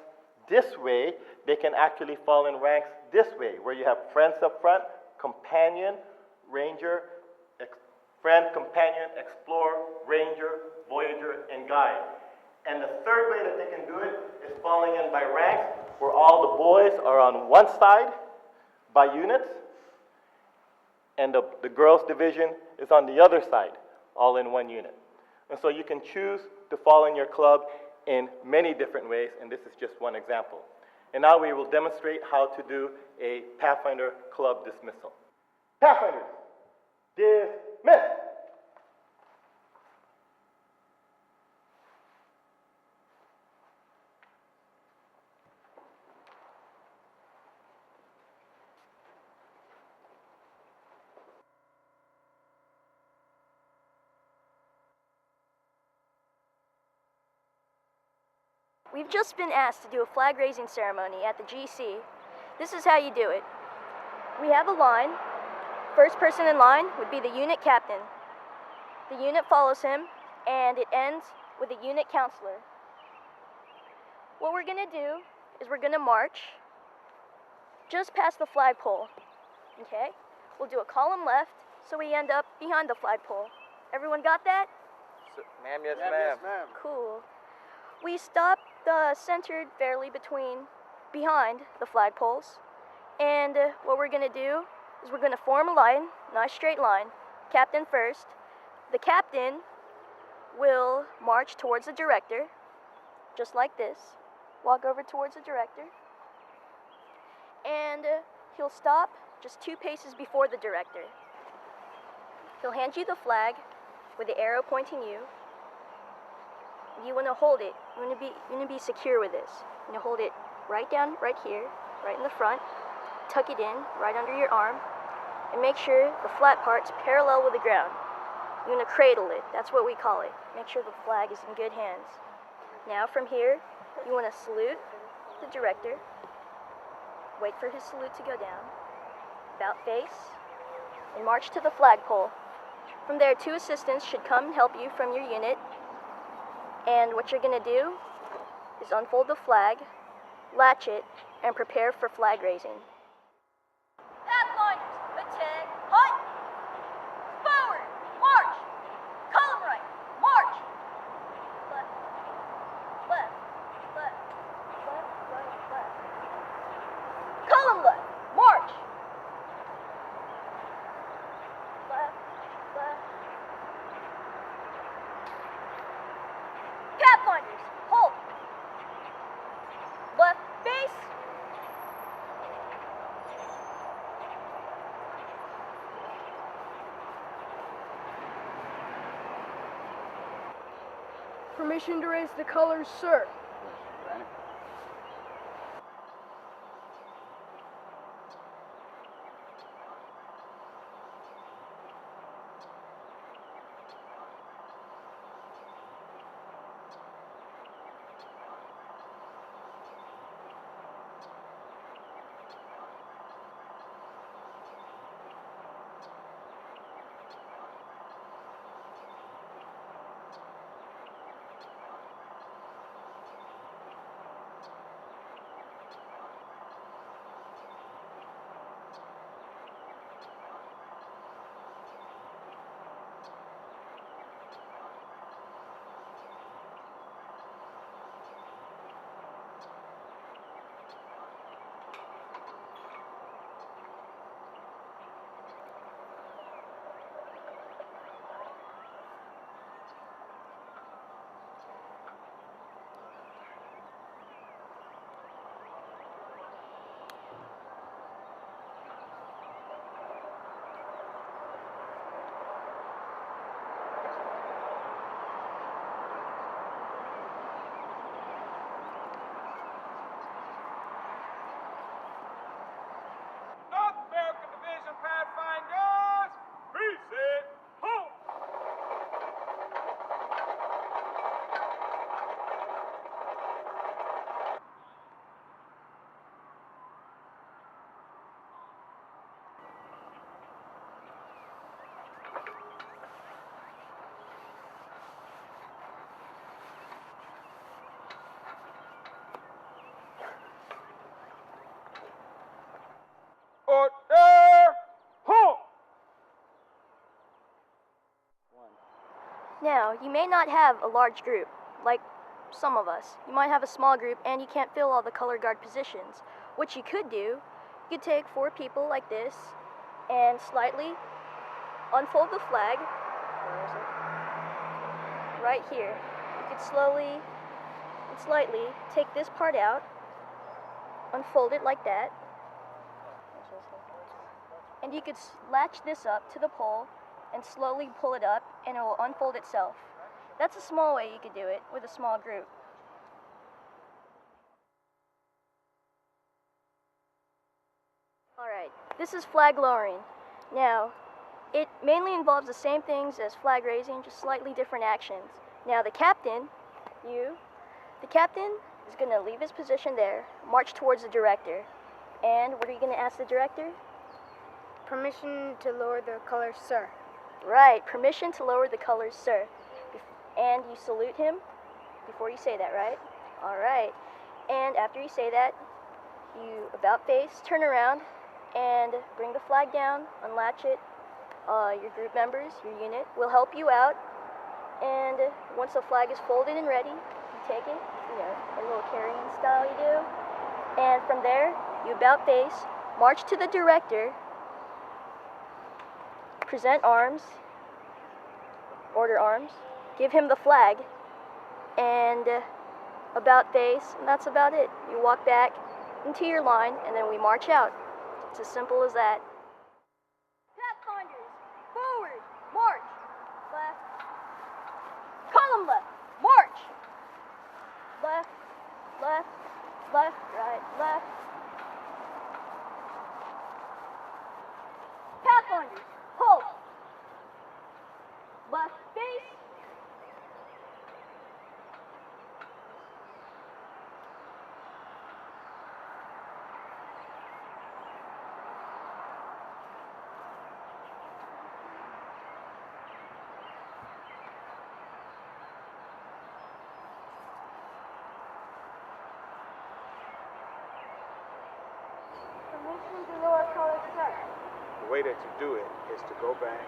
this way, they can actually fall in ranks this way, where you have friends up front, companion, ranger, friend, companion, explorer, ranger, voyager, and guide. And the third way that they can do it is falling in by ranks, where all the boys are on one side by units, and the girls' division is on the other side, all in one unit. And so you can choose to fall in your club in many different ways, and this is just one example. And now we will demonstrate how to do a Pathfinder club dismissal. Pathfinders, dismiss! We've just been asked to do a flag raising ceremony at the GC. This is how you do it. We have a line. First person in line would be the unit captain. The unit follows him, and it ends with a unit counselor. What we're gonna do is we're gonna march just past the flagpole, okay? We'll do a column left, so we end up behind the flagpole. Everyone got that? Ma'am, yes, ma'am. Cool. We stop centered fairly behind the flagpoles, and what we're gonna do is we're gonna form a line, nice straight line, captain first. The captain will march towards the director, just like this. Walk over towards the director, and he'll stop just 2 paces before the director. He'll hand you the flag with the arrow pointing you. You want to hold it. You want to be secure with this. You want to hold it right down, right here, right in the front. Tuck it in, right under your arm, and make sure the flat part's parallel with the ground. You want to cradle it. That's what we call it. Make sure the flag is in good hands. Now from here, you want to salute the director. Wait for his salute to go down. About face, and march to the flagpole. From there, 2 assistants should come and help you from your unit. And what you're gonna do is unfold the flag, latch it, and prepare for flag raising. Pathfinders, attend, halt! Forward, march! Column right, march! Left, left, left, left, right, left. Column left, march! Left, left. Pathfinders, hold! Left face! Permission to raise the colors, sir. Now, you may not have a large group, like some of us. You might have a small group and you can't fill all the color guard positions. What you could do, you could take 4 people like this and slightly unfold the flag. Where is it? Right here. You could slowly and slightly take this part out, unfold it like that, and you could latch this up to the pole and slowly pull it up and it will unfold itself. That's a small way you could do it with a small group. Alright, this is flag lowering. Now, it mainly involves the same things as flag raising, just slightly different actions. Now the captain is going to leave his position there, march towards the director. And what are you going to ask the director? Permission to lower the colors, sir. Right, permission to lower the colors, sir. And you salute him before you say that, right? Alright. And after you say that, you about face, turn around, and bring the flag down, unlatch it. Your group members, your unit, will help you out. And once the flag is folded and ready, you take it, a little carrying style you do. And from there, you about face, march to the director, present arms, order arms, give him the flag, and about face, and that's about it. You walk back into your line, and then we march out. It's as simple as that. Pathfinders, forward, march, left, column left, march, left, left, left, right, left. Pathfinders, hold, left face, permission to lower colors, sir. The way that you do it is to go back,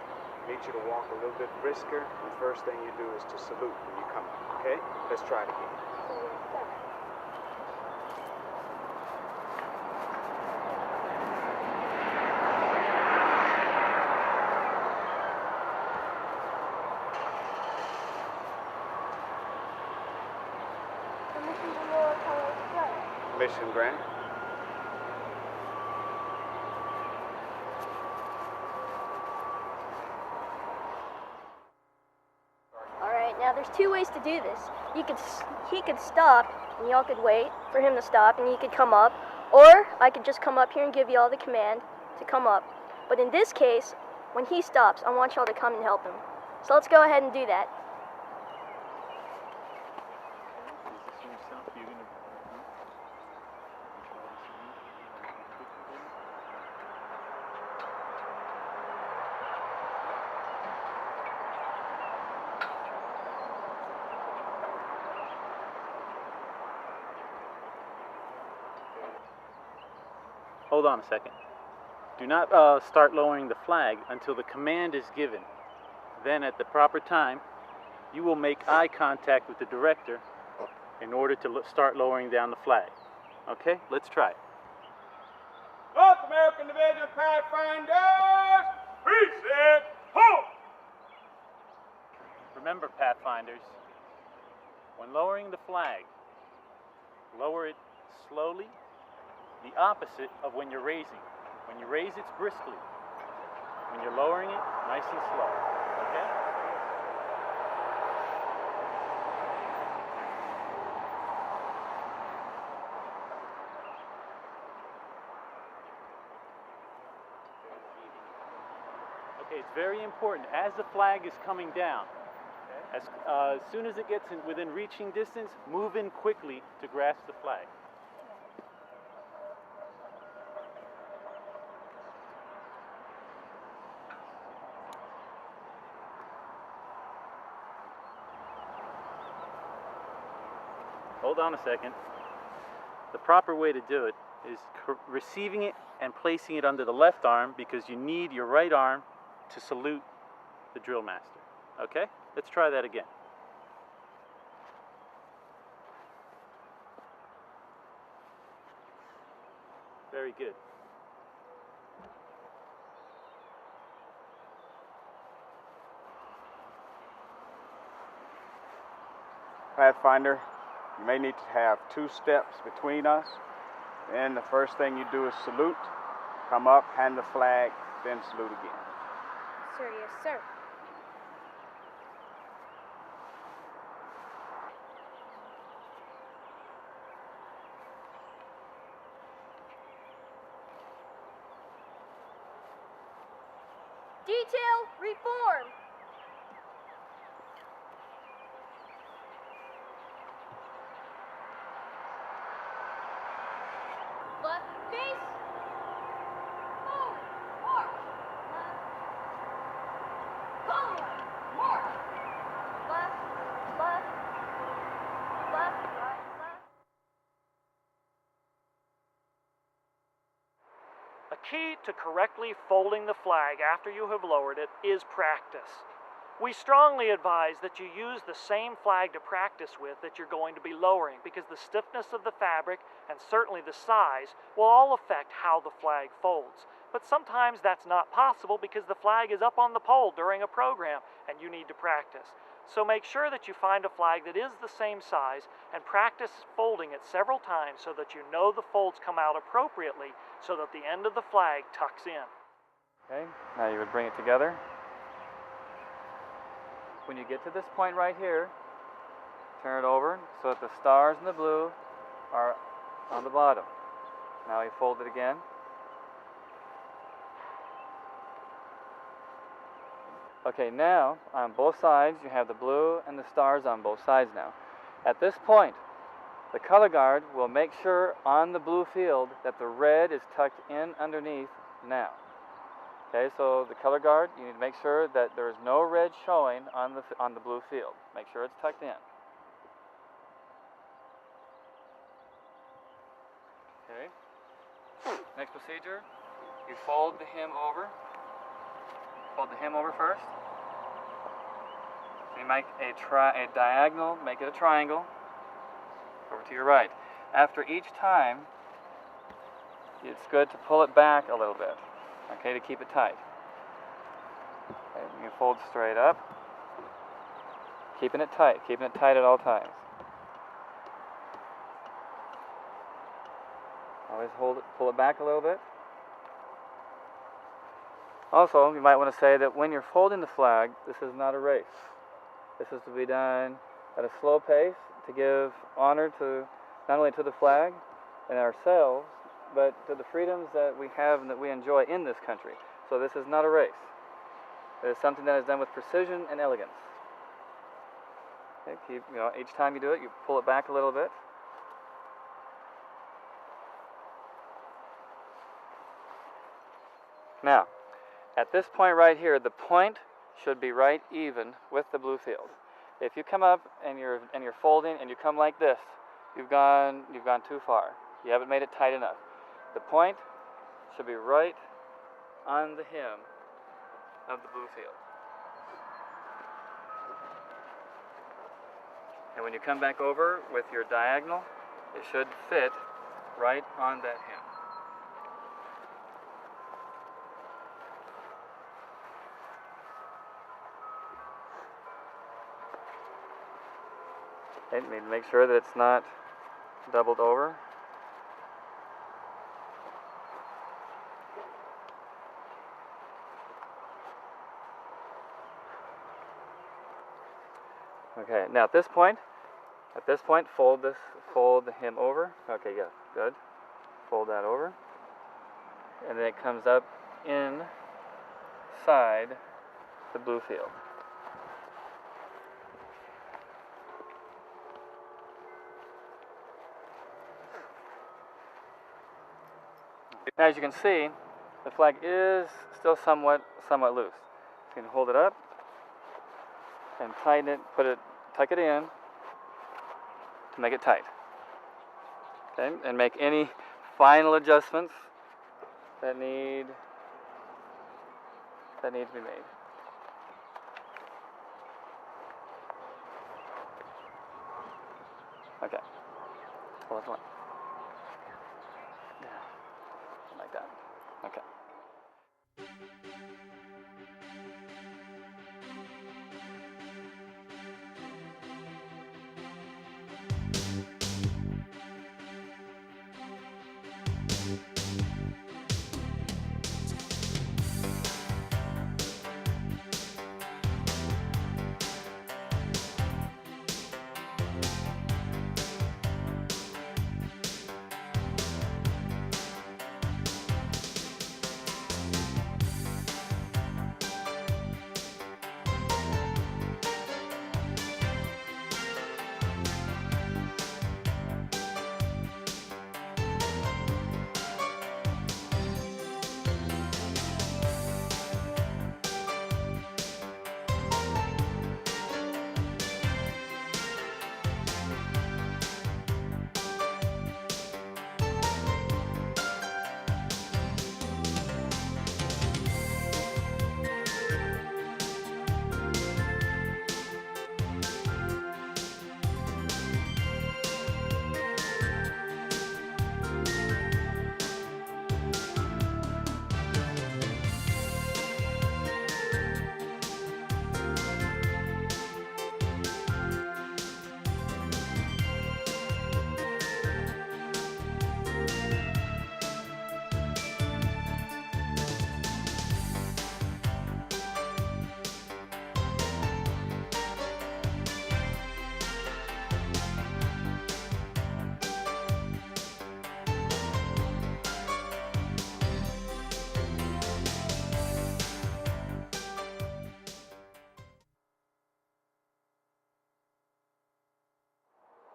get you to walk a little bit brisker, and the first thing you do is to salute when you come up, okay? Let's try it again. Permission to lower colors, sir. Mission grant. Alright, now there's 2 ways to do this. He could stop, and y'all could wait for him to stop, and he could come up. Or I could just come up here and give y'all the command to come up. But in this case, when he stops, I want y'all to come and help him. So let's go ahead and do that. Hold on a second. Do not start lowering the flag until the command is given. Then at the proper time, you will make eye contact with the director in order to start lowering down the flag. Okay, let's try it. North American Division Pathfinders, preset, hold! Remember, Pathfinders, when lowering the flag, lower it slowly, the opposite of when you're raising. When you raise it briskly. When you're lowering it, nice and slow. Okay? Okay, it's very important. As the flag is coming down, as soon as it gets within reaching distance, move in quickly to grasp the flag. Hold on a second. The proper way to do it is receiving it and placing it under the left arm because you need your right arm to salute the drill master. Okay? Let's try that again. Very good. Pathfinder, you may need to have 2 steps between us. Then the first thing you do is salute, come up, hand the flag, then salute again. Sir, yes, sir. Detail reform. Left face. Forward. March. Left. Forward. March. Left. Left. Left. Right. Left. A key to correctly folding the flag after you have lowered it is practice. We strongly advise that you use the same flag to practice with that you're going to be lowering, because the stiffness of the fabric and certainly the size will all affect how the flag folds. But sometimes that's not possible because the flag is up on the pole during a program and you need to practice. So make sure that you find a flag that is the same size and practice folding it several times so that you know the folds come out appropriately so that the end of the flag tucks in. Okay, now you would bring it together. When you get to this point right here, turn it over so that the stars and the blue are on the bottom. Now you fold it again. Okay, now on both sides you have the blue and the stars on both sides now. At this point, the color guard will make sure on the blue field that the red is tucked in underneath now. Okay, so the color guard, you need to make sure that there is no red showing on the blue field. Make sure it's tucked in. Okay. Next procedure, you fold the hem over. Fold the hem over first. So you make a diagonal, make it a triangle, over to your right. After each time, it's good to pull it back a little bit, okay, to keep it tight. Okay, you fold straight up, keeping it tight at all times. Always hold it, pull it back a little bit. Also, you might want to say that when you're folding the flag, this is not a race. This is to be done at a slow pace to give honor to not only to the flag and ourselves, but to the freedoms that we have and that we enjoy in this country. So this is not a race. It is something that is done with precision and elegance. Okay, each time you do it, you pull it back a little bit. Now, at this point right here, the point should be right even with the blue field. If you come up and you're folding and you come like this, you've gone too far. You haven't made it tight enough. The point should be right on the hem of the blue field. And when you come back over with your diagonal, it should fit right on that hem. Okay, need to make sure that it's not doubled over. Okay, now at this point, fold the hem over. Okay, yeah, good. Fold that over. And then it comes up inside the blue field. Now, as you can see, the flag is still somewhat loose. You can hold it up and tighten it, tuck it in to make it tight. Okay, and make any final adjustments that need to be made. Okay. Pull this one. Yeah. Like that. Okay.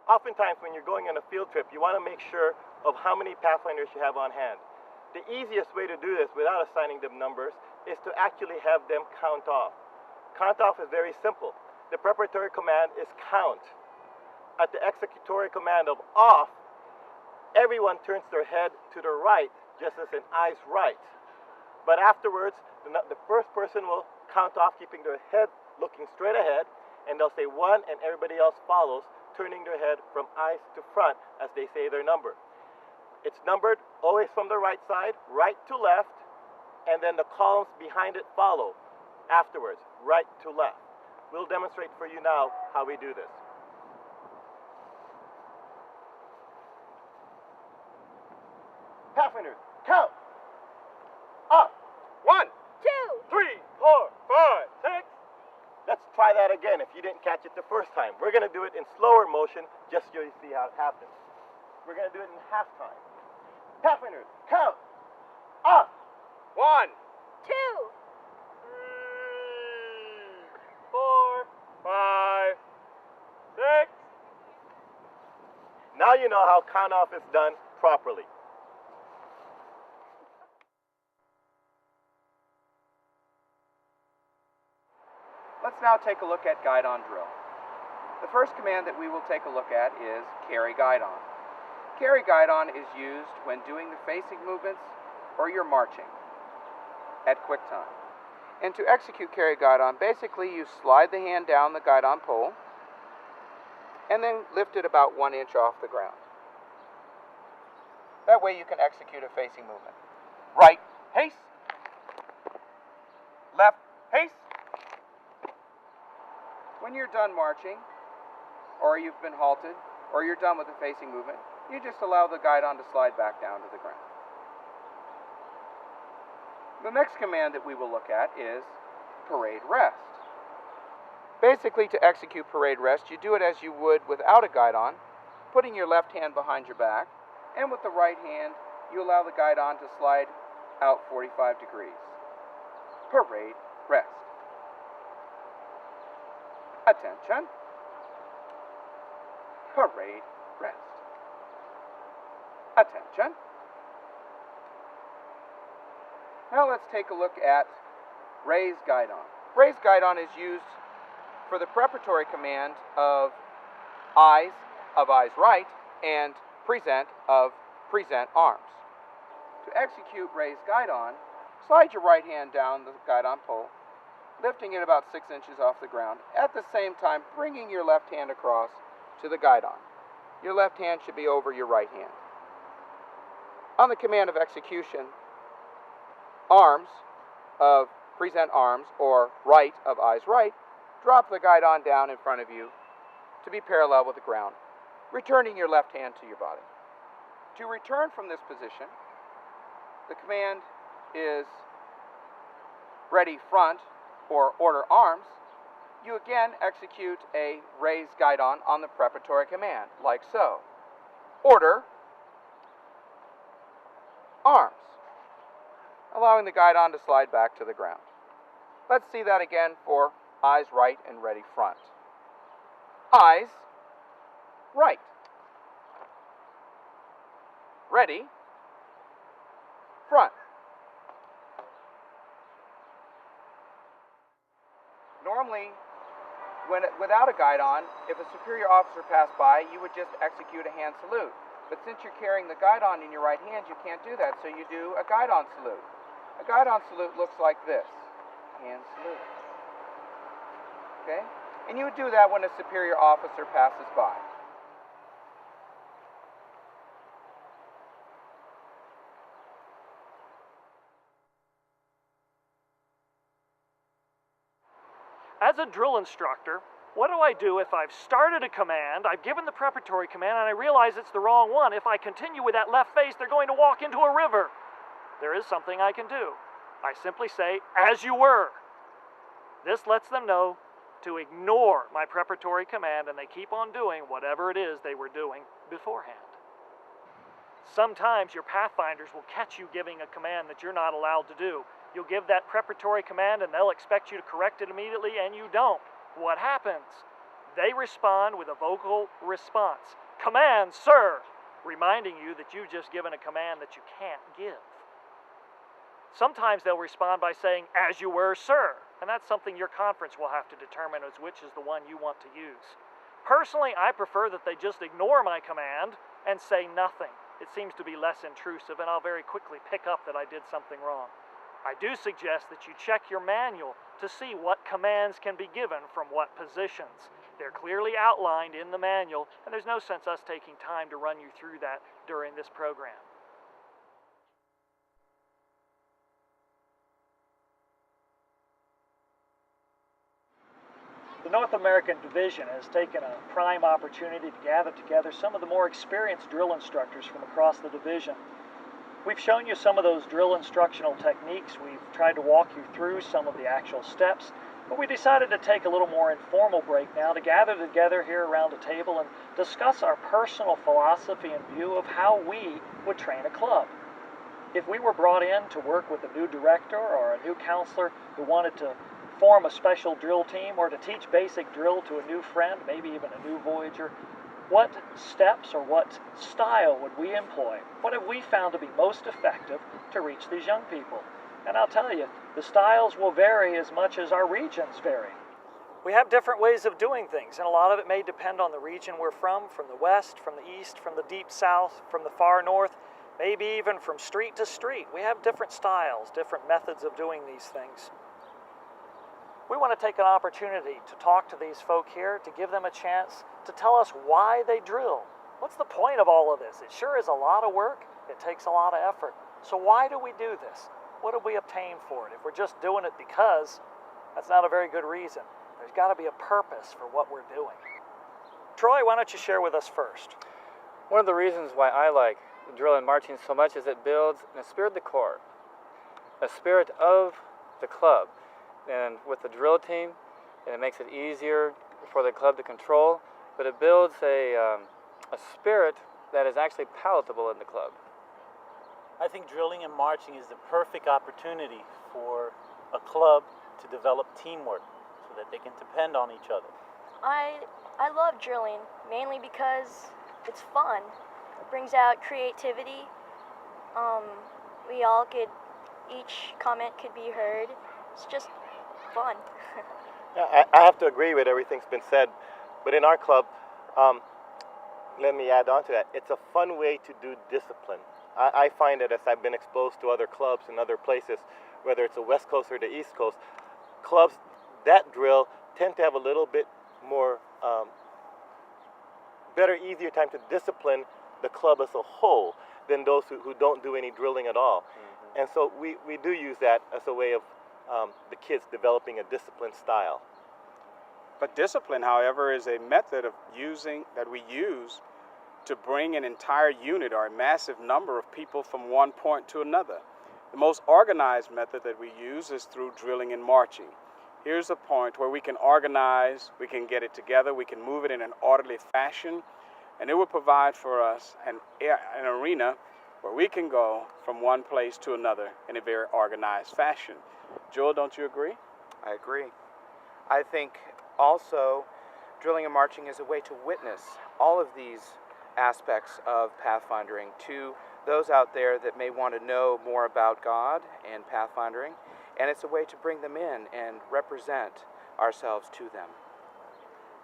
Oftentimes when you're going on a field trip, you want to make sure of how many Pathfinders you have on hand. The easiest way to do this without assigning them numbers is to actually have them count off. Count off is very simple. The preparatory command is count. At the executory command of off, everyone turns their head to the right, just as in eyes right. But afterwards, the first person will count off, keeping their head looking straight ahead, and they'll say one, and everybody else follows, turning their head from eyes to front as they say their number. It's numbered always from the right side, right to left, and then the columns behind it follow afterwards, right to left. We'll demonstrate for you now how we do this. Pathfinders, count! Up! 1, 2, 3, 4, 5, 6. Let's try that again if you didn't catch it the first time. We're going to do it in slower motion just so you see how it happens. We're going to do it in half time. Pathfinders, count! Up! 1, 2, 3, 4, 5, 6. Now you know how count off is done properly. Let's now take a look at guide on drill. The first command that we will take a look at is carry guide on. Carry guide on is used when doing the facing movements or you're marching at quick time. And to execute carry guide on, basically you slide the hand down the guide on pole and then lift it about 1 inch off the ground. That way you can execute a facing movement. Right, haste. Left, haste. When you're done marching, or you've been halted, or you're done with the facing movement, you just allow the guide on to slide back down to the ground. The next command that we will look at is parade rest. Basically, to execute parade rest, you do it as you would without a guide on, putting your left hand behind your back, and with the right hand, you allow the guide on to slide out 45 degrees. Parade rest. Attention. Parade rest. Attention. Now let's take a look at raise guide on. Raise guide on is used for the preparatory command of eyes right and present arms. To execute raise guide on, slide your right hand down the guide on pole, lifting it about 6 inches off the ground, at the same time bringing your left hand across to the guide on. your left hand should be over your right hand. On the command of execution, arms of present arms, or right of eyes right, drop the guidon down in front of you to be parallel with the ground, returning your left hand to your body. To return from this position, the command is ready front, or order arms. You again execute a raised guidon on the preparatory command, like so. Order arms, allowing the guidon to slide back to the ground. Let's see that again for eyes right and ready front. Eyes right. Ready front. Normally, without a guidon, if a superior officer passed by, you would just execute a hand salute. But since you're carrying the guidon in your right hand, you can't do that, so you do a guidon salute. A guidon salute looks like this. Hand salute. Okay? And you would do that when a superior officer passes by. As a drill instructor, what do I do if I've started a command, I've given the preparatory command, and I realize it's the wrong one? If I continue with that left face, they're going to walk into a river. There is something I can do. I simply say, as you were. This lets them know to ignore my preparatory command, and they keep on doing whatever it is they were doing beforehand. Sometimes your Pathfinders will catch you giving a command that you're not allowed to do. You'll give that preparatory command and they'll expect you to correct it immediately, and you don't. What happens? They respond with a vocal response. Command, sir, reminding you that you've just given a command that you can't give. Sometimes they'll respond by saying, as you were, sir, and that's something your conference will have to determine as which is the one you want to use. Personally, I prefer that they just ignore my command and say nothing. It seems to be less intrusive, and I'll very quickly pick up that I did something wrong. I do suggest that you check your manual to see what commands can be given from what positions. They're clearly outlined in the manual, and there's no sense us taking time to run you through that during this program. The North American Division has taken a prime opportunity to gather together some of the more experienced drill instructors from across the division. We've shown you some of those drill instructional techniques. We've tried to walk you through some of the actual steps, but we decided to take a little more informal break now to gather together here around a table and discuss our personal philosophy and view of how we would train a club. If we were brought in to work with a new director or a new counselor who wanted to form a special drill team or to teach basic drill to a new friend, maybe even a new voyager, what steps or what style would we employ? What have we found to be most effective to reach these young people? And I'll tell you, the styles will vary as much as our regions vary. We have different ways of doing things, and a lot of it may depend on the region we're from the west, from the east, from the deep south, from the far north, maybe even from street to street. We have different styles, different methods of doing these things. We want to take an opportunity to talk to these folk here, to give them a chance to tell us why they drill. What's the point of all of this? It sure is a lot of work. It takes a lot of effort. So why do we do this? What do we obtain for it? If we're just doing it because, that's not a very good reason. There's got to be a purpose for what we're doing. Troy, why don't you share with us first? One of the reasons why I like drill and marching so much is it builds an esprit de corps, a spirit of the club. And with the drill team, it makes it easier for the club to control, but it builds a spirit that is actually palatable in the club. I think drilling and marching is the perfect opportunity for a club to develop teamwork so that they can depend on each other. I love drilling, mainly because it's fun. It brings out creativity. Each comment could be heard. It's just fun. Yeah, I have to agree with everything's been said, but in our club, let me add on to that. It's a fun way to do discipline. I find that as I've been exposed to other clubs in other places, whether it's the West Coast or the East Coast, clubs that drill tend to have a little bit more better, easier time to discipline the club as a whole than those who don't do any drilling at all. And so we do use that as a way of the kids developing a disciplined style. But discipline, however, is a method of that we use to bring an entire unit or a massive number of people from one point to another. The most organized method that we use is through drilling and marching. Here's a point where we can organize, we can get it together, we can move it in an orderly fashion, and it will provide for us an arena where we can go from one place to another in a very organized fashion. Joel, don't you agree? I agree. I think also drilling and marching is a way to witness all of these aspects of pathfindering to those out there that may want to know more about God and pathfindering, and it's a way to bring them in and represent ourselves to them.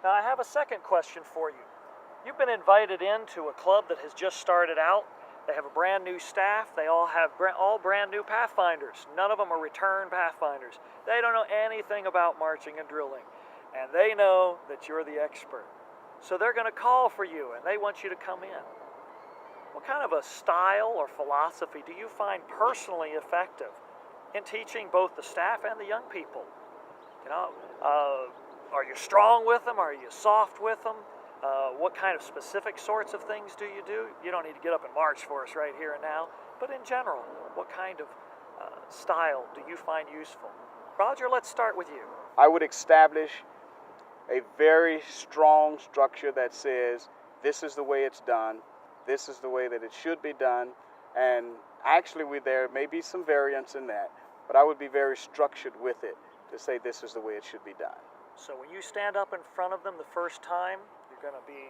Now, I have a second question for you. You've been invited into a club that has just started out. They have a brand new staff. They all have brand new pathfinders. None of them are returned pathfinders. They don't know anything about marching and drilling, and they know that you're the expert. So they're going to call for you, and they want you to come in. What kind of a style or philosophy do you find personally effective in teaching both the staff and the young people? You know, are you strong with them? Are you soft with them? What kind of specific sorts of things do? You don't need to get up and march for us right here and now, but in general, what kind of style do you find useful? Roger, let's start with you. I would establish a very strong structure that says this is the way it's done, this is the way that it should be done, and actually there may be some variance in that, but I would be very structured with it to say this is the way it should be done. So when you stand up in front of them the first time, you're going to be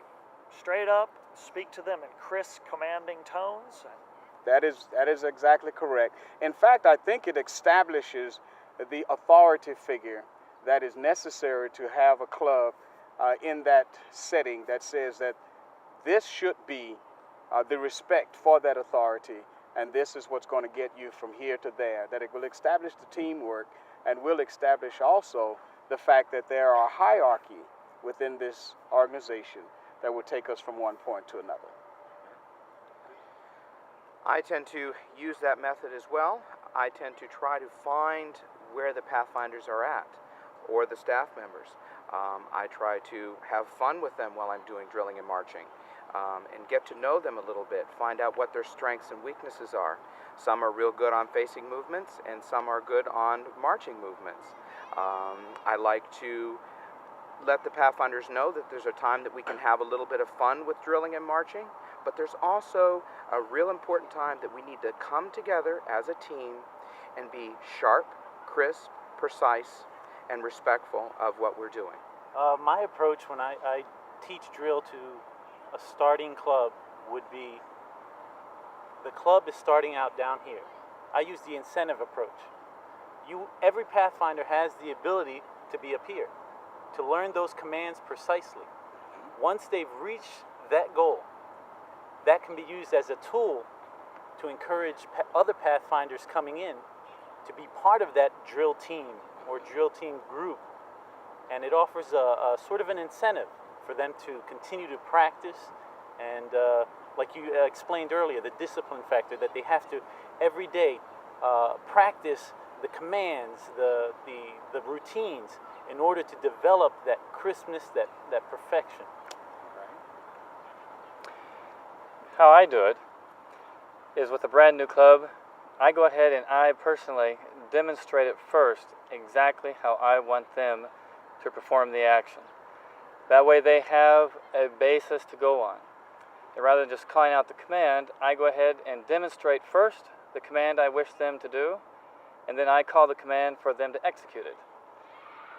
straight up, speak to them in crisp, commanding tones? That is exactly correct. In fact, I think it establishes the authority figure that is necessary to have a club in that setting that says that this should be the respect for that authority, and this is what's going to get you from here to there, that it will establish the teamwork and will establish also the fact that there are hierarchy within this organization that will take us from one point to another. I tend to use that method as well. I tend to try to find where the pathfinders are at, or the staff members. I try to have fun with them while I'm doing drilling and marching, and get to know them a little bit, find out what their strengths and weaknesses are. Some are real good on facing movements, and some are good on marching movements. I like to let the pathfinders know that there's a time that we can have a little bit of fun with drilling and marching, but there's also a real important time that we need to come together as a team and be sharp, crisp, precise, and respectful of what we're doing. My approach when I teach drill to a starting club would be, the club is starting out down here. I use the incentive approach. Every pathfinder has the ability to be up here, to learn those commands precisely. Once they've reached that goal, that can be used as a tool to encourage other pathfinders coming in to be part of that drill team or drill team group. And it offers a sort of an incentive for them to continue to practice, and like you explained earlier, the discipline factor, that they have to every day practice the commands, the routines, in order to develop that crispness, that perfection. How I do it is with a brand new club, I go ahead and I personally demonstrate it first exactly how I want them to perform the action. That way they have a basis to go on. And rather than just calling out the command, I go ahead and demonstrate first the command I wish them to do, and then I call the command for them to execute it.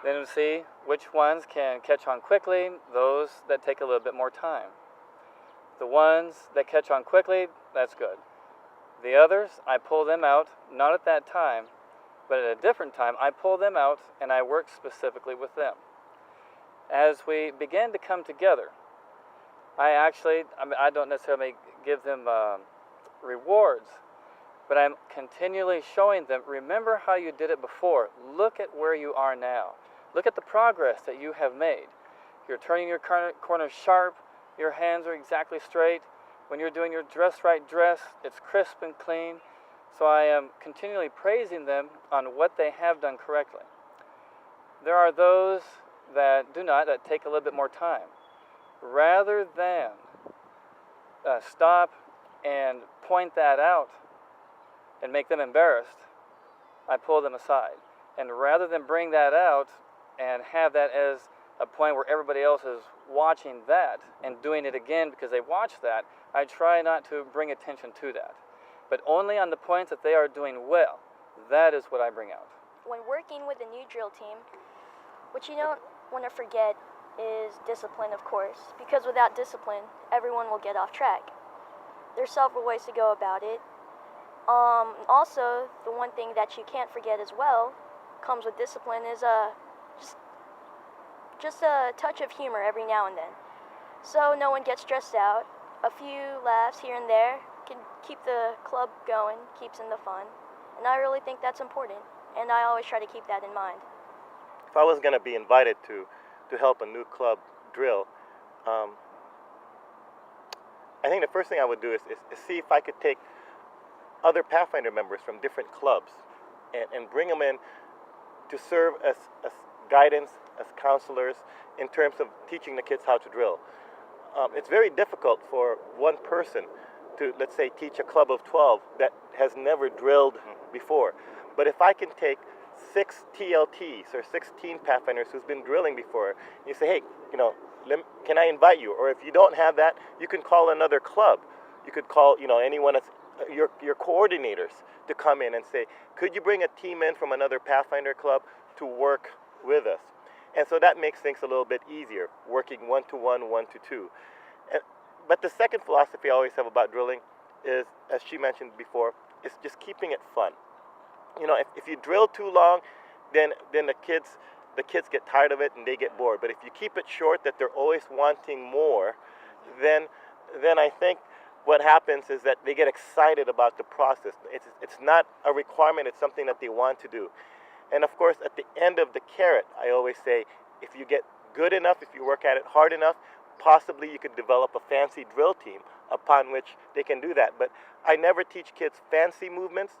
Then we'll see which ones can catch on quickly, those that take a little bit more time. The ones that catch on quickly, that's good. The others, I pull them out, not at that time, but at a different time, I pull them out and I work specifically with them. As we begin to come together, I don't necessarily give them rewards, but I'm continually showing them, remember how you did it before. Look at where you are now. Look at the progress that you have made. You're turning your corners sharp. your hands are exactly straight. When you're doing your dress right dress, it's crisp and clean. So I am continually praising them on what they have done correctly. There are those that do not, that take a little bit more time. Rather than stop and point that out and make them embarrassed, I pull them aside. And rather than bring that out and have that as a point where everybody else is watching that and doing it again because they watched that, I try not to bring attention to that. But only on the points that they are doing well, that is what I bring out. When working with a new drill team, what you don't want to forget is discipline, of course, because without discipline, everyone will get off track. There's several ways to go about it. Also, the one thing that you can't forget as well comes with discipline is just a touch of humor every now and then. So no one gets stressed out. A few laughs here and there can keep the club going, keeps in the fun. And I really think that's important. And I always try to keep that in mind. If I was going to be invited to help a new club drill, I think the first thing I would do is see if I could take other Pathfinder members from different clubs and bring them in to serve as guidance, as counselors, in terms of teaching the kids how to drill. It's very difficult for one person to, let's say, teach a club of 12 that has never drilled before. But if I can take 6 TLTs or 16 Pathfinders who's been drilling before, and you say, hey, can I invite you? Or if you don't have that, you can call another club. You could call, anyone that's your coordinators to come in and say, could you bring a team in from another Pathfinder club to work with us? And so that makes things a little bit easier, working 1-to-1, 1-to-2. But the second philosophy I always have about drilling is, as she mentioned before, is just keeping it fun. If you drill too long, then the kids get tired of it and they get bored. But if you keep it short, that they're always wanting more, then I think what happens is that they get excited about the process. It's not a requirement, it's something that they want to do. And of course, at the end of the carrot, I always say, if you get good enough, if you work at it hard enough, possibly you could develop a fancy drill team upon which they can do that. But I never teach kids fancy movements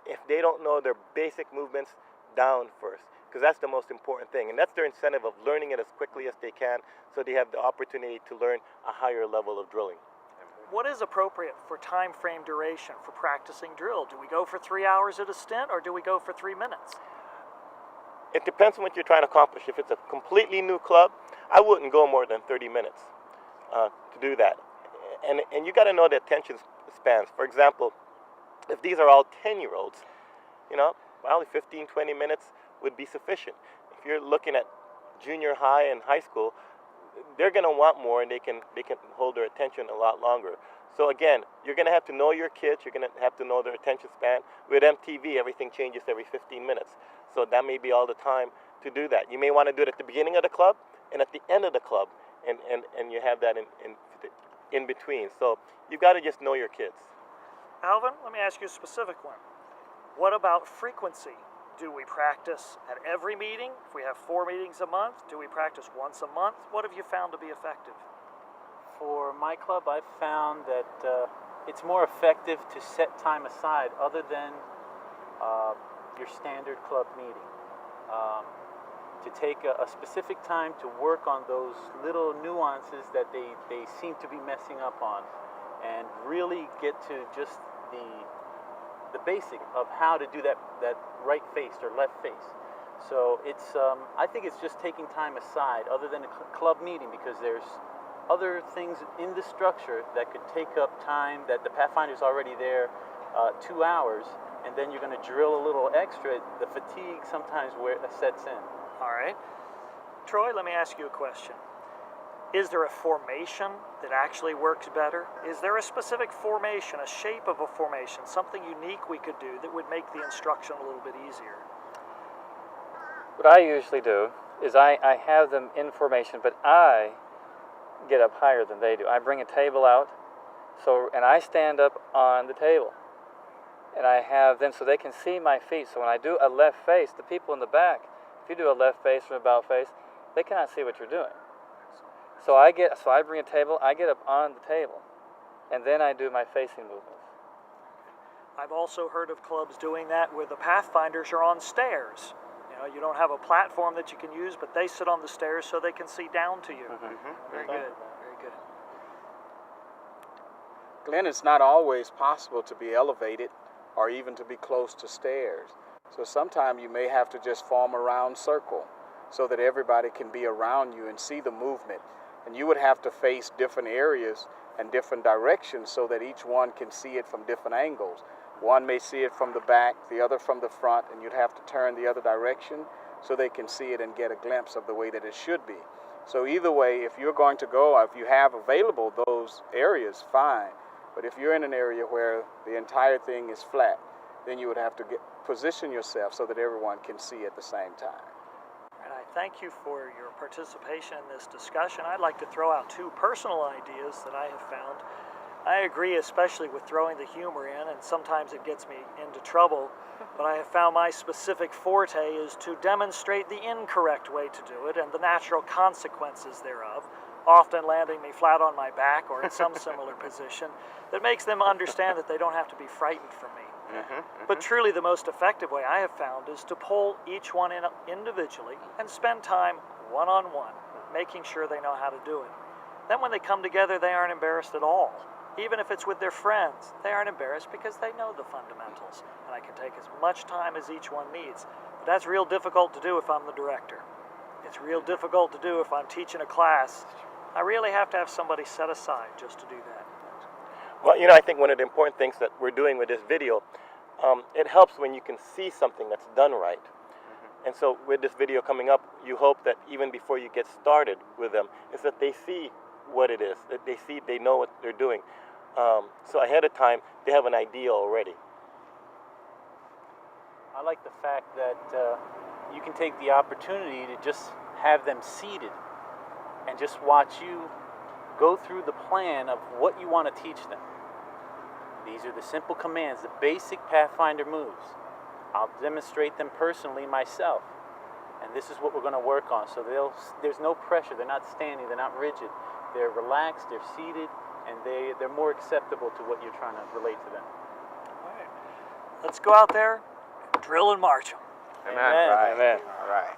if they don't know their basic movements down first, because that's the most important thing. And that's their incentive of learning it as quickly as they can, so they have the opportunity to learn a higher level of drilling. What is appropriate for time frame duration for practicing drill? Do we go for 3 hours at a stint, or do we go for 3 minutes? It depends on what you're trying to accomplish. If it's a completely new club, I wouldn't go more than 30 minutes to do that. And you got to know the attention spans. For example, if these are all 10-year-olds, probably 15, 20 minutes would be sufficient. If you're looking at junior high and high school, they're going to want more, and they can hold their attention a lot longer. So again, you're going to have to know your kids. You're going to have to know their attention span. With MTV, everything changes every 15 minutes. So that may be all the time to do that. You may want to do it at the beginning of the club and at the end of the club, and you have that in between. So you've got to just know your kids. Alvin, let me ask you a specific one. What about frequency? Do we practice at every meeting? If we have 4 meetings a month, do we practice once a month? What have you found to be effective? For my club, I've found that it's more effective to set time aside other than your standard club meeting. To take a specific time to work on those little nuances that they seem to be messing up on, and really get to just the basic of how to do that right face or left face. So it's I think it's just taking time aside other than a club meeting, because there's other things in the structure that could take up time that the Pathfinder's already there 2 hours, and then you're going to drill a little extra. The fatigue sometimes sets in. All right. Troy, let me ask you a question. Is there a formation that actually works better? Is there a specific formation, a shape of a formation, something unique we could do that would make the instruction a little bit easier? What I usually do is I have them in formation, but I get up higher than they do. I bring a table out, and I stand up on the table. And I have them so they can see my feet. So when I do a left face, the people in the back, if you do a left face from about face, they cannot see what you're doing. So I bring a table, I get up on the table, and then I do my facing movements. I've also heard of clubs doing that where the Pathfinders are on stairs. You know, you don't have a platform that you can use, but they sit on the stairs so they can see down to you. Very good, very good. Glenn, it's not always possible to be elevated or even to be close to stairs. So sometimes you may have to just form a round circle so that everybody can be around you and see the movement. And you would have to face different areas and different directions so that each one can see it from different angles. One may see it from the back, the other from the front, and you'd have to turn the other direction so they can see it and get a glimpse of the way that it should be. So either way, if you're going to go, if you have available those areas, fine. But if you're in an area where the entire thing is flat, then you would have to position yourself so that everyone can see at the same time. And I thank you for your participation in this discussion. I'd like to throw out two personal ideas that I have found. I agree especially with throwing the humor in, and sometimes it gets me into trouble, but I have found my specific forte is to demonstrate the incorrect way to do it and the natural consequences thereof, often landing me flat on my back or in some similar position that makes them understand that they don't have to be frightened from me. But truly the most effective way I have found is to pull each one in individually and spend time one-on-one, making sure they know how to do it. Then when they come together, they aren't embarrassed at all. Even if it's with their friends, they aren't embarrassed because they know the fundamentals, and I can take as much time as each one needs. But that's real difficult to do if I'm the director. It's real difficult to do if I'm teaching a class. I really have to have somebody set aside just to do that. Well, you know, I think one of the important things that we're doing with this video, it helps when you can see something that's done right. And so with this video coming up, you hope that even before you get started with them, is that they see what it is, that they know what they're doing. So ahead of time, they have an idea already. I like the fact that you can take the opportunity to just have them seated and just watch you go through the plan of what you want to teach them. These are the simple commands, the basic Pathfinder moves. I'll demonstrate them personally myself. And this is what we're going to work on. So there's no pressure. They're not standing. They're not rigid. They're relaxed. They're seated. And they're more acceptable to what you're trying to relate to them. All right. Let's go out there, drill and march them. Amen. Right. Amen. All right.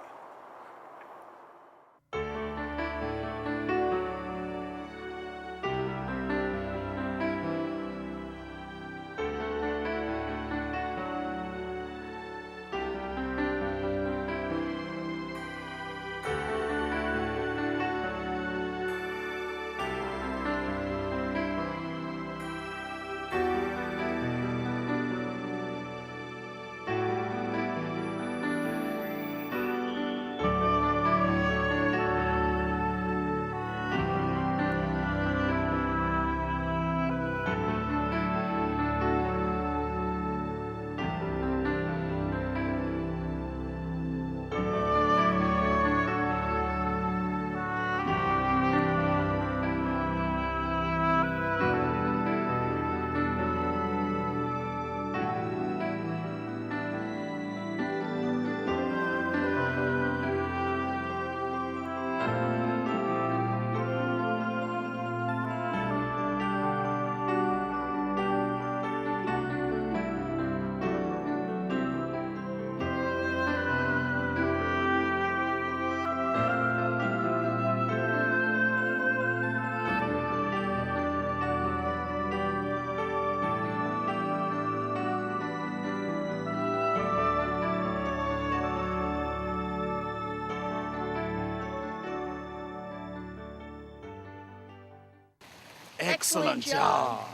Excellent job.